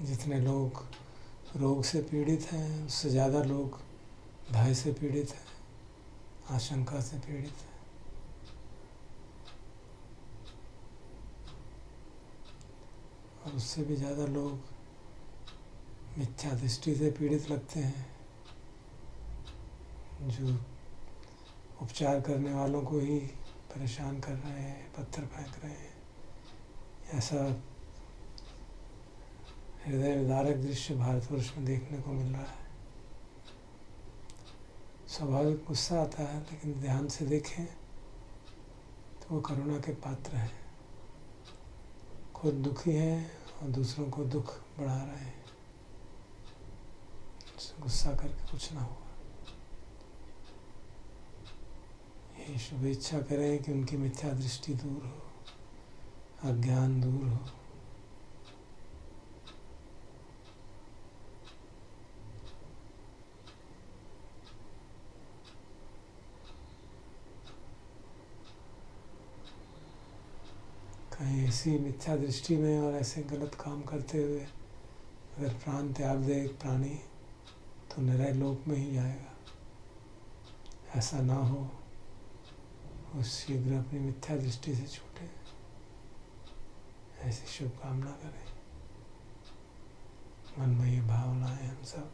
जितने लोग रोग से पीड़ित हैं उससे ज़्यादा लोग भय से पीड़ित हैं, आशंका से पीड़ित हैं। और उससे भी ज़्यादा लोग मिथ्या दृष्टि से पीड़ित लगते हैं, जो उपचार करने वालों को ही परेशान कर रहे हैं, पत्थर फेंक रहे हैं। ऐसा हृदय विदारक दृश्य भारतवर्ष में देखने को मिल रहा है। स्वाभाविक गुस्सा आता है, लेकिन ध्यान से देखें तो वो करुणा के पात्र हैं। खुद दुखी हैं और दूसरों को दुख बढ़ा रहे हैं। गुस्सा करके कुछ ना होगा। यही शुभेच्छा करें कि उनकी मिथ्या दृष्टि दूर हो, अज्ञान दूर हो। कहीं ऐसी मिथ्या दृष्टि में और ऐसे गलत काम करते हुए अगर प्राण त्याग दे एक प्राणी तो निरय लोक में ही जाएगा। ऐसा ना हो, वो शीघ्र अपनी मिथ्या दृष्टि से छूटे, ऐसी शुभकामना करें। मन में ये भावनाएं हम सब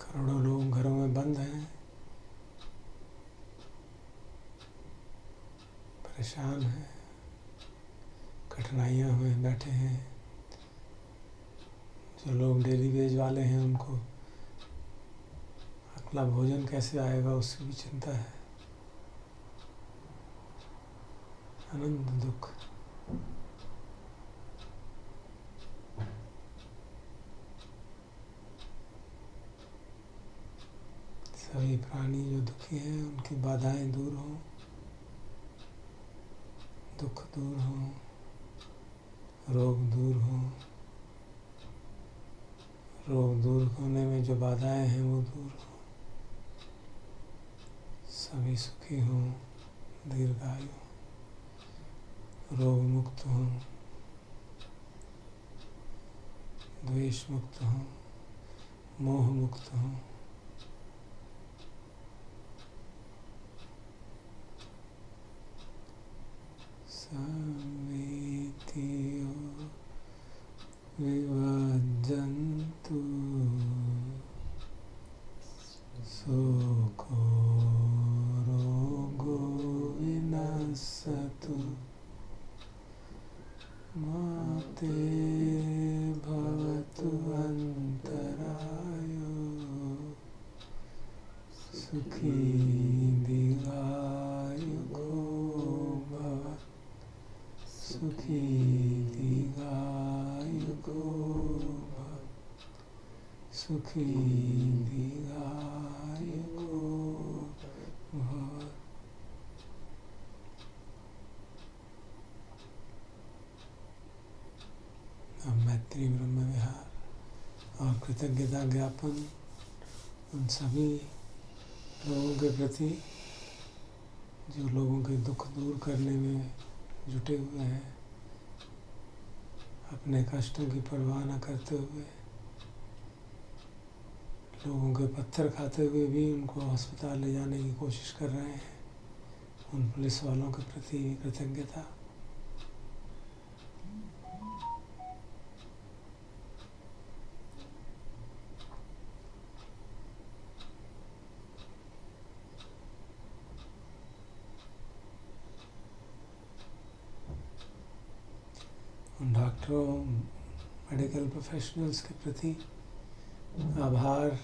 करोड़ों लोग घरों में बंद हैं, परेशान हैं, कठिनाइयाँ में बैठे हैं। जो लोग डेली वेज वाले हैं उनको अगला भोजन कैसे आएगा उसकी भी चिंता है। आनंद दुख सभी प्राणी जो दुखी हैं उनकी बाधाएं दूर हों, दुख दूर हो, रोग दूर हो। रोग दूर होने में जो बाधाएं हैं वो दूर हो। सभी सुखी हों, दीर्घायु, रोग मुक्त हों, द्वेष मुक्त हों, मोह मुक्त हों। समितियो विभजन्तु भवतु माते भवतु अन्तरायो सुखी दीर्घायुको भव सुखी दीर्घायुको भव सुखी दीर्घायुको भव। अब मैत्री ब्रह्म विहार और कृतज्ञता ज्ञापन उन सभी लोगों के प्रति जो लोगों के दुख दूर करने में जुटे हुए हैं, अपने कष्टों की परवाह न करते हुए, लोगों के पत्थर खाते हुए भी उनको अस्पताल ले जाने की कोशिश कर रहे हैं, उन पुलिस वालों के प्रति कृतज्ञता। उन डॉक्टरों, मेडिकल प्रोफेशनल्स के प्रति आभार।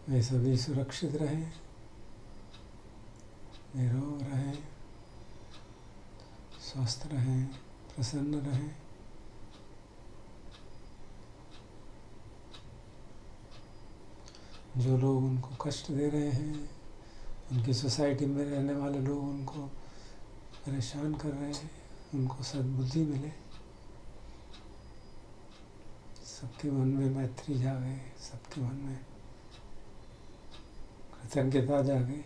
वे सभी सुरक्षित रहें, निरोग रहें, स्वस्थ रहें, प्रसन्न रहें। जो लोग उनको कष्ट दे रहे हैं, उनकी सोसाइटी में रहने वाले लोग उनको परेशान कर रहे हैं, उनको सद्बुद्धि मिले, सबके मन में मैत्री जागे, सबके मन में कृतज्ञता जागे।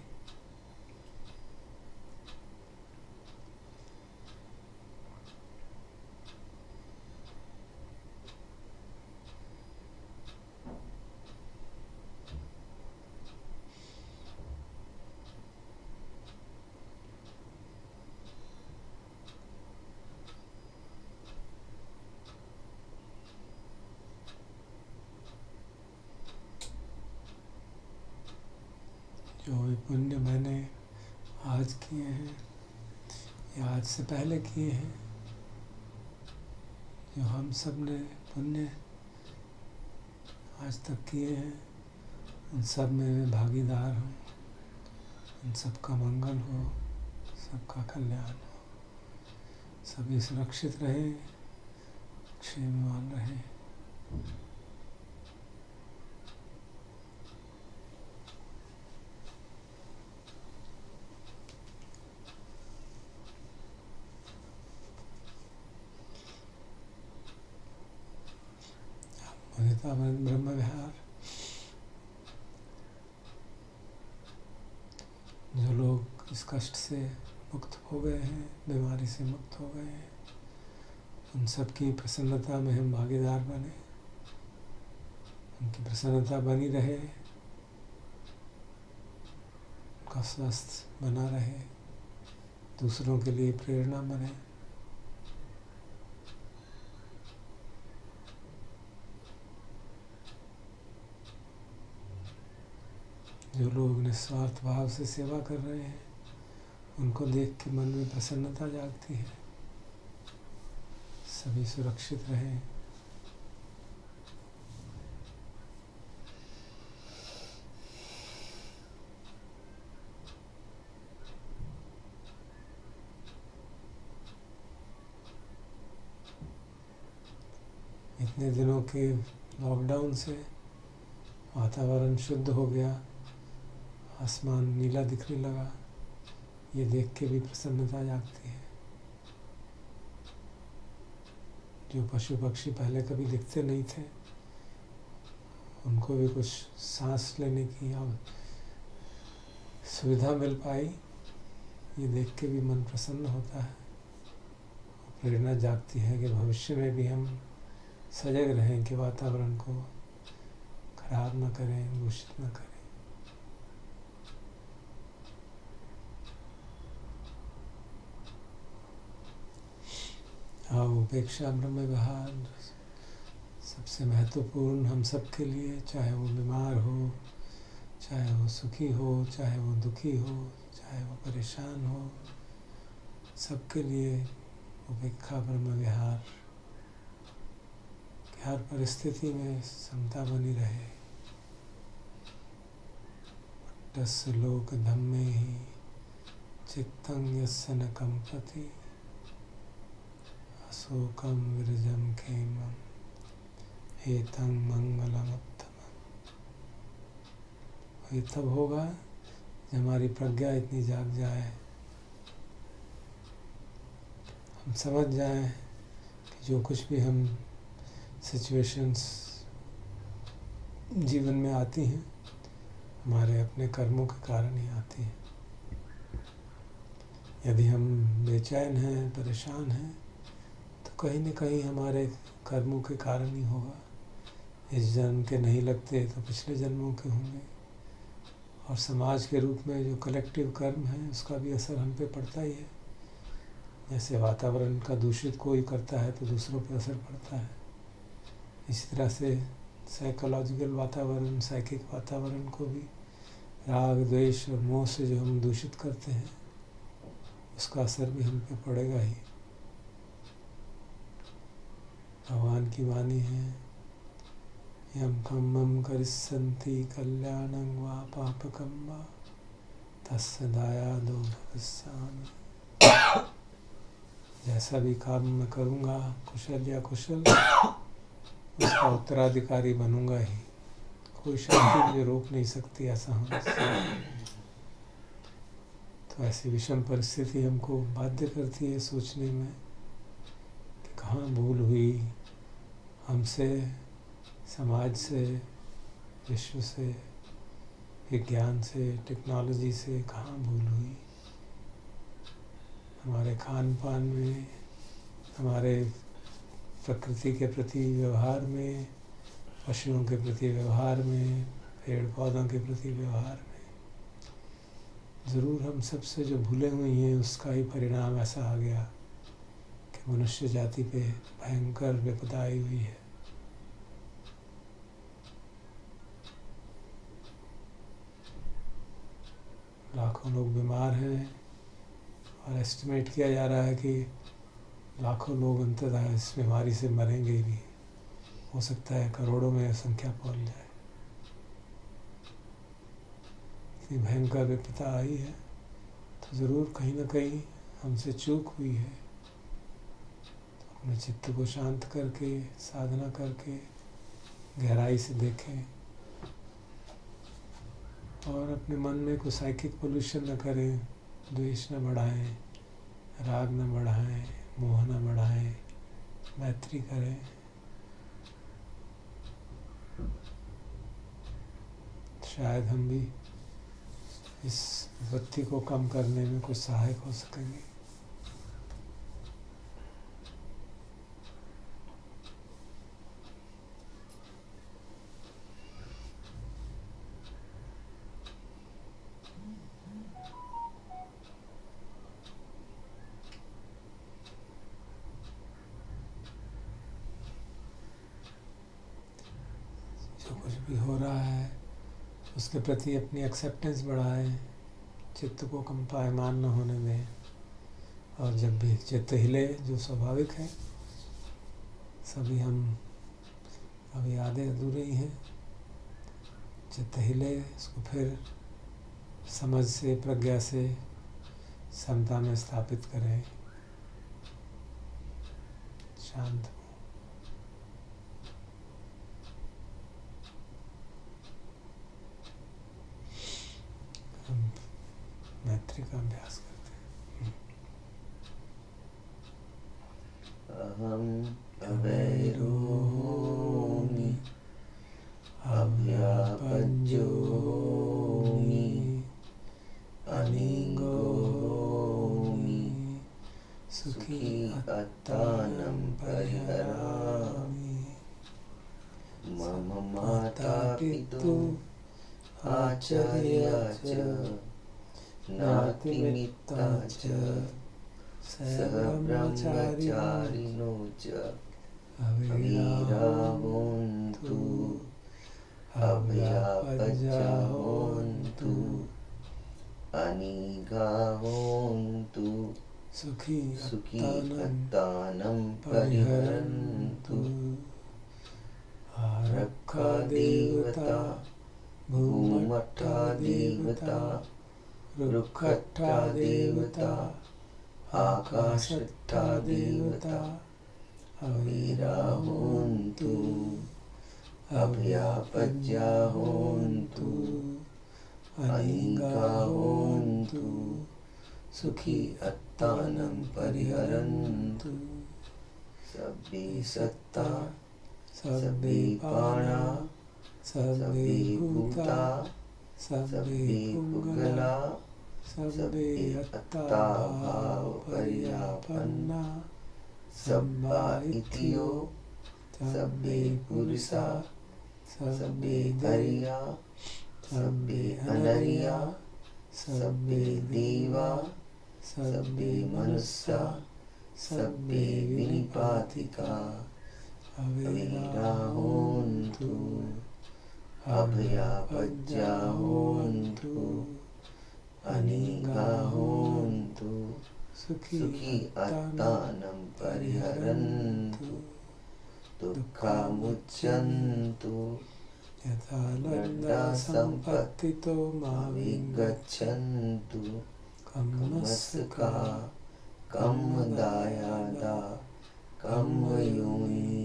जो भी पुण्य मैंने आज किए हैं या आज से पहले किए हैं, जो हम सब ने पुण्य आज तक किए हैं, उन सब में मैं भागीदार हूँ। उन सबका मंगल हो, सबका कल्याण हो, सभी सुरक्षित रहें, क्षेमवान रहें। ब्रह्म विहार जो लोग इस कष्ट से मुक्त हो गए हैं, बीमारी से मुक्त हो गए हैं, उन सब की प्रसन्नता में हम भागीदार बने, उनकी प्रसन्नता बनी रहे, उनका स्वास्थ्य बना रहे, दूसरों के लिए प्रेरणा बने। जो लोग निस्वार्थ भाव से सेवा कर रहे हैं, उनको देख के मन में प्रसन्नता जागती है। सभी सुरक्षित रहें। इतने दिनों के लॉकडाउन से वातावरण शुद्ध हो गया, आसमान नीला दिखने लगा, ये देख के भी प्रसन्नता जागती है। जो पशु पक्षी पहले कभी दिखते नहीं थे, उनको भी कुछ सांस लेने की सुविधा मिल पाई, ये देख के भी मन प्रसन्न होता है। प्रेरणा जागती है कि भविष्य में भी हम सजग रहें कि वातावरण को खराब न करें, दूषित न करें। हाँ, उपेक्षा ब्रह्म विहार सबसे महत्वपूर्ण हम सब के लिए, चाहे वो बीमार हो, चाहे वो सुखी हो, चाहे वो दुखी हो, चाहे वो परेशान हो, सबके लिए उपेक्षा ब्रह्म विहार कि हर परिस्थिति में समता बनी रहे। तस्य लोक धम्मे ही चित्तं यस्य न कंपति अशोकम विरजम खेमम हेतं मंगलमुत्तमम्। ये तब होगा जब हमारी प्रज्ञा इतनी जाग जाए, हम समझ जाएं कि जो कुछ भी हम सिचुएशंस जीवन में आती हैं, हमारे अपने कर्मों के कारण ही आती हैं। यदि हम बेचैन हैं, परेशान हैं, तो कहीं न कहीं हमारे कर्मों के कारण ही होगा। इस जन्म के नहीं लगते तो पिछले जन्मों के होंगे, और समाज के रूप में जो कलेक्टिव कर्म है उसका भी असर हम पे पड़ता ही है। जैसे वातावरण का दूषित कोई करता है तो दूसरों पे असर पड़ता है, इसी तरह से साइकोलॉजिकल वातावरण, साइकिक वातावरण को भी राग, द्वेष और मोह से जो हम दूषित करते हैं उसका असर भी हम पे पड़ेगा ही। भगवान की वाणी है, यम कम्मम करिस्सन्ति कल्याणं वा पापकं वा तस्य दायादो भविष्यामि। जैसा भी काम मैं करूँगा, कुशल या कुशल, उसका उत्तराधिकारी बनूँगा ही। कोई शक्ति मुझे रोक नहीं सकती ऐसा होने से। तो ऐसी विषम परिस्थिति हमको बाध्य करती है सोचने में कि कहाँ भूल हुई हमसे, समाज से, विश्व से, विज्ञान से, टेक्नोलॉजी से कहाँ भूल हुई। हमारे खान पान में, हमारे प्रकृति के प्रति व्यवहार में, पशुओं के प्रति व्यवहार में, पेड़ पौधों के प्रति व्यवहार में, ज़रूर हम सबसे जो भूले हुई हैं उसका ही परिणाम ऐसा आ गया कि मनुष्य जाति पे भयंकर विपदा आई हुई है। लाखों लोग बीमार हैं और एस्टिमेट किया जा रहा है कि लाखों लोग अंततः इस बीमारी से मरेंगे भी। हो सकता है करोड़ों में संख्या पहुंच जाए। इतनी भयंकर विपदा आई है तो ज़रूर कहीं ना कहीं हमसे चूक हुई है। तो अपने चित्त को शांत करके, साधना करके गहराई से देखें और अपने मन में कोई साइकिक पोल्यूशन न करें, द्वेष न बढ़ाएं, राग न बढ़ाएं, मोह न बढ़ाएं, मैत्री करें। शायद हम भी इस विपत्ति को कम करने में कुछ सहायक हो सकेंगे। जो कुछ भी हो रहा है उसके प्रति अपनी एक्सेप्टेंस बढ़ाएं, चित्त को कंपायमान न होने दें। और जब भी चित्त हिले, जो स्वाभाविक है, सभी हम अभी आधे अधूरे ही हैं, चित्त हिले इसको फिर समझ से, प्रज्ञा से समता में स्थापित करें, शांत। हम मैत्री का अभ्यास करते हैं। अहम अवैरोमि अव्यापज्योमि सुखी अत्तानं परिहरामि। मम माता पितु आचार्या च नातिमित्ता च सह ब्रह्मचारिणो च अविराहोन्तु अभयापज्याहोन्तु अनिगाहोन्तु सुखी अत्तानं परिहरन्तु। आरक्षा देवता भूमट्ठा देवता रुक्षट्ठा देवता आकाशट्ठा देवता अविराहोन्तु अभयापज्याहोन्तु अनिगाहोन्तु सुखी अत्तानं परिहरन्तु। सब्बे सत्ता सब्बे प्राणा सब्बे भूता सब्बे पुगला सब्बे अत्ता भाव पर्यापन्ना सब्बा इतियो सब्बे पुरुषा सब्बे हरिया सब्बे अनरिया सब्बे देवा सब्बे मनुष्या सब्बे विनिपातिका अविराहोन्तु अभयापज्याहोन्तु अनिगाहोन्तु सुखी अत्तानं परिहरन्तु। दुःखामुच्यन्तु यथा लब्धा सम्पत्तितो मा विगच्छन्तु। कम्मस्का कम्मदायादा कम्मयोनि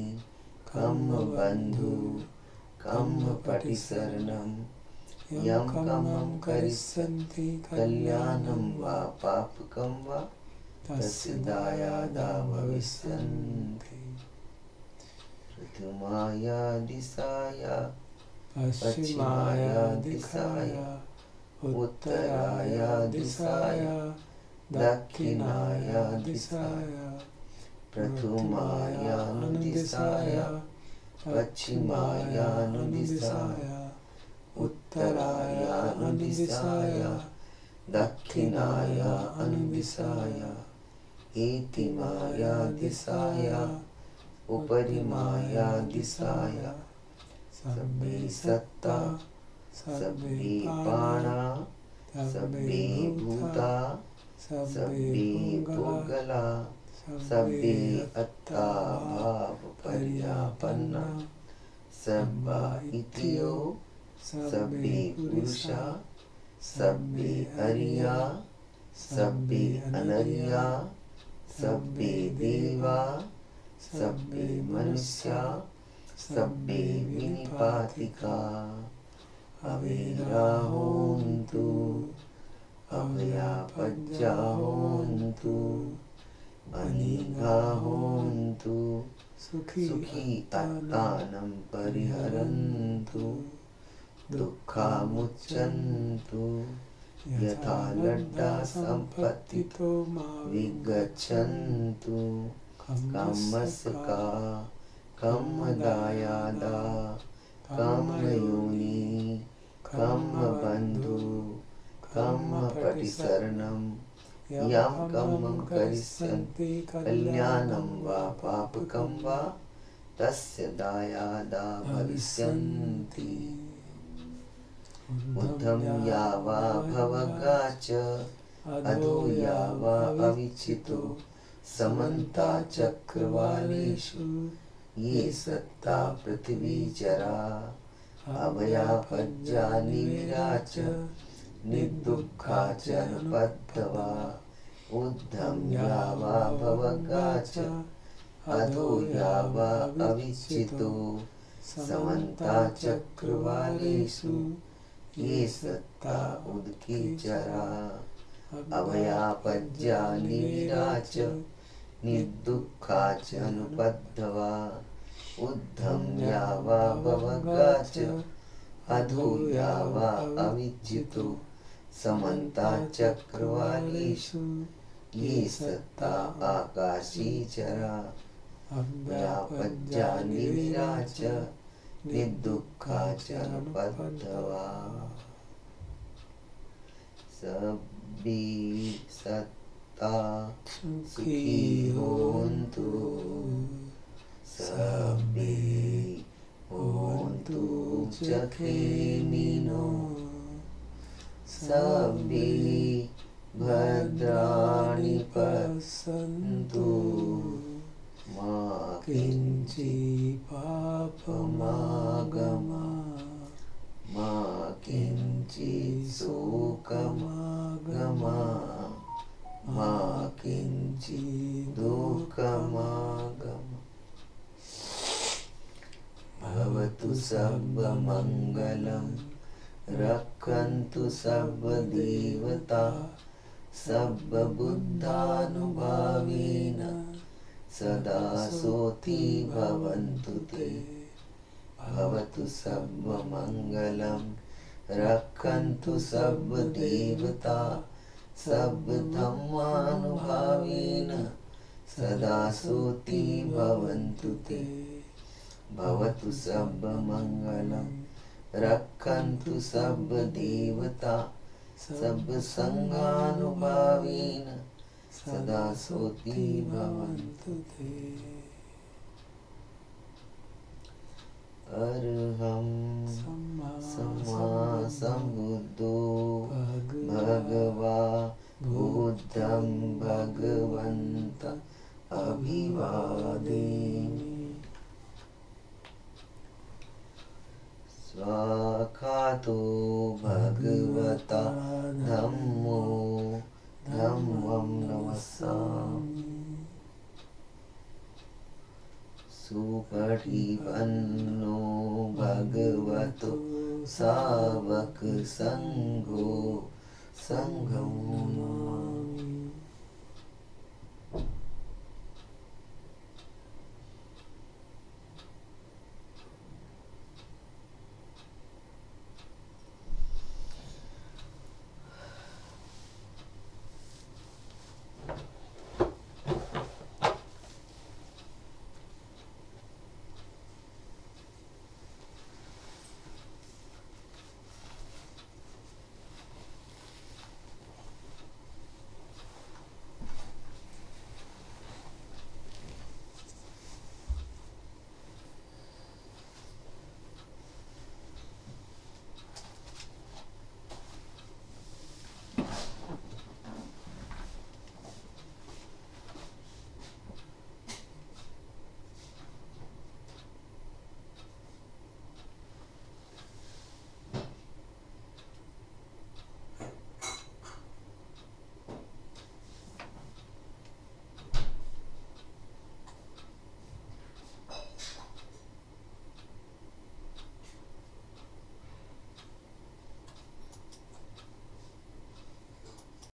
कम्मबन्धु कम्मपटिसरणं यं कम्मं करिष्यन्ति कल्याणं वा पापकं वा तस्य दायादा भविष्यन्ति। प्रथमाया दिशाया पश्चिमाया दिशाया उत्तराया दिशाया दक्षिणाया दिशाया प्रथमायानुदिशाया पश्चिमायानुदिशाया उत्तरायानुदिशाया दक्षिणायानुदिशाया एतिमाया दिशाया उपरिमाया दिशाया सब्बे सत्ता सब्बे प्राणा सब्बे भूता सब्बे पुगला सब्बे अत्ता भाव पर्यापन्ना सब्बा इतियो सब्बे पुरुषा सब्बे हरिया सब्बे अनरिया सब्बे देवा सब्बे मनुष्या सब्बे विनिपातिका अविराहोन्तु अभयापज्याहोन्तु अनिगाहोन्तु सुखी अत्तानं परिहरन्तु। दुःखामुच्यन्तु यथा लड्डा सम्पत्तितो मा विगच्छन्तु। कम्मस्का कम्मदायादा कम्मयोनि कम्मबन्धु कम्मपटिसरणं यं कम्मं करिष्यन्ति कल्याणं वा पापकं वा तस्य दायादा भविष्यन्ति। ऊर्ध्वं या वा भवगा च अधो या वा अविचितो समन्ताचक्रवालेषु ये सत्ता पृथिवी जरा अभयापज्या निविरा च निर्दुःखा च अनुपद्रवा। ऊर्ध्वं या वा भवगा च अधो या वा अविचितो समन्ताचक्रवालेषु ये सत्ता उदकी चरा अभयापज्या निविरा च निर्दुःखा च अनुपद्रवा। ऊर्ध्वं या वा भवगा च अधो या वा अविजितो समन्ताचक्रवालेषु ये सत्ता आकाशी चरा व्यापज्जानि विराच निर्दुःखाचरपद्धवा सभी सत्ता सुखी होन्तु सभी होन्तु चखेमिनो सभी भद्राणि पश्यन्तु मा किञ्चित् पापमागमा मा किञ्चित् शोकमागमा मा किञ्चित् दुःखमागमा भवतु सर्वमङ्गलं रक्षन्तु सर्वदेवता सर्वबुद्धानुभावेन सदा सोऽति भवन्तु ते भवतु सर्वमङ्गलं रक्षन्तु सर्वदेवता सर्वधर्मानुभावेन सदा सोऽति भवन्तु ते भवतु सर्वमङ्गलं रक्षन्तु सर्वदेवता सर्वसङ्घानुभावेन सदा सोऽति भवन्तु ते अरहं सम्मा सम्बुद्धो भगवा बुद्धं भगवन्तं अभिवादेमि स्वाखातो भगवता धम्मो धम्मं नमस्सामि सुपटिपन्नो भगवतो सावक संघो संघं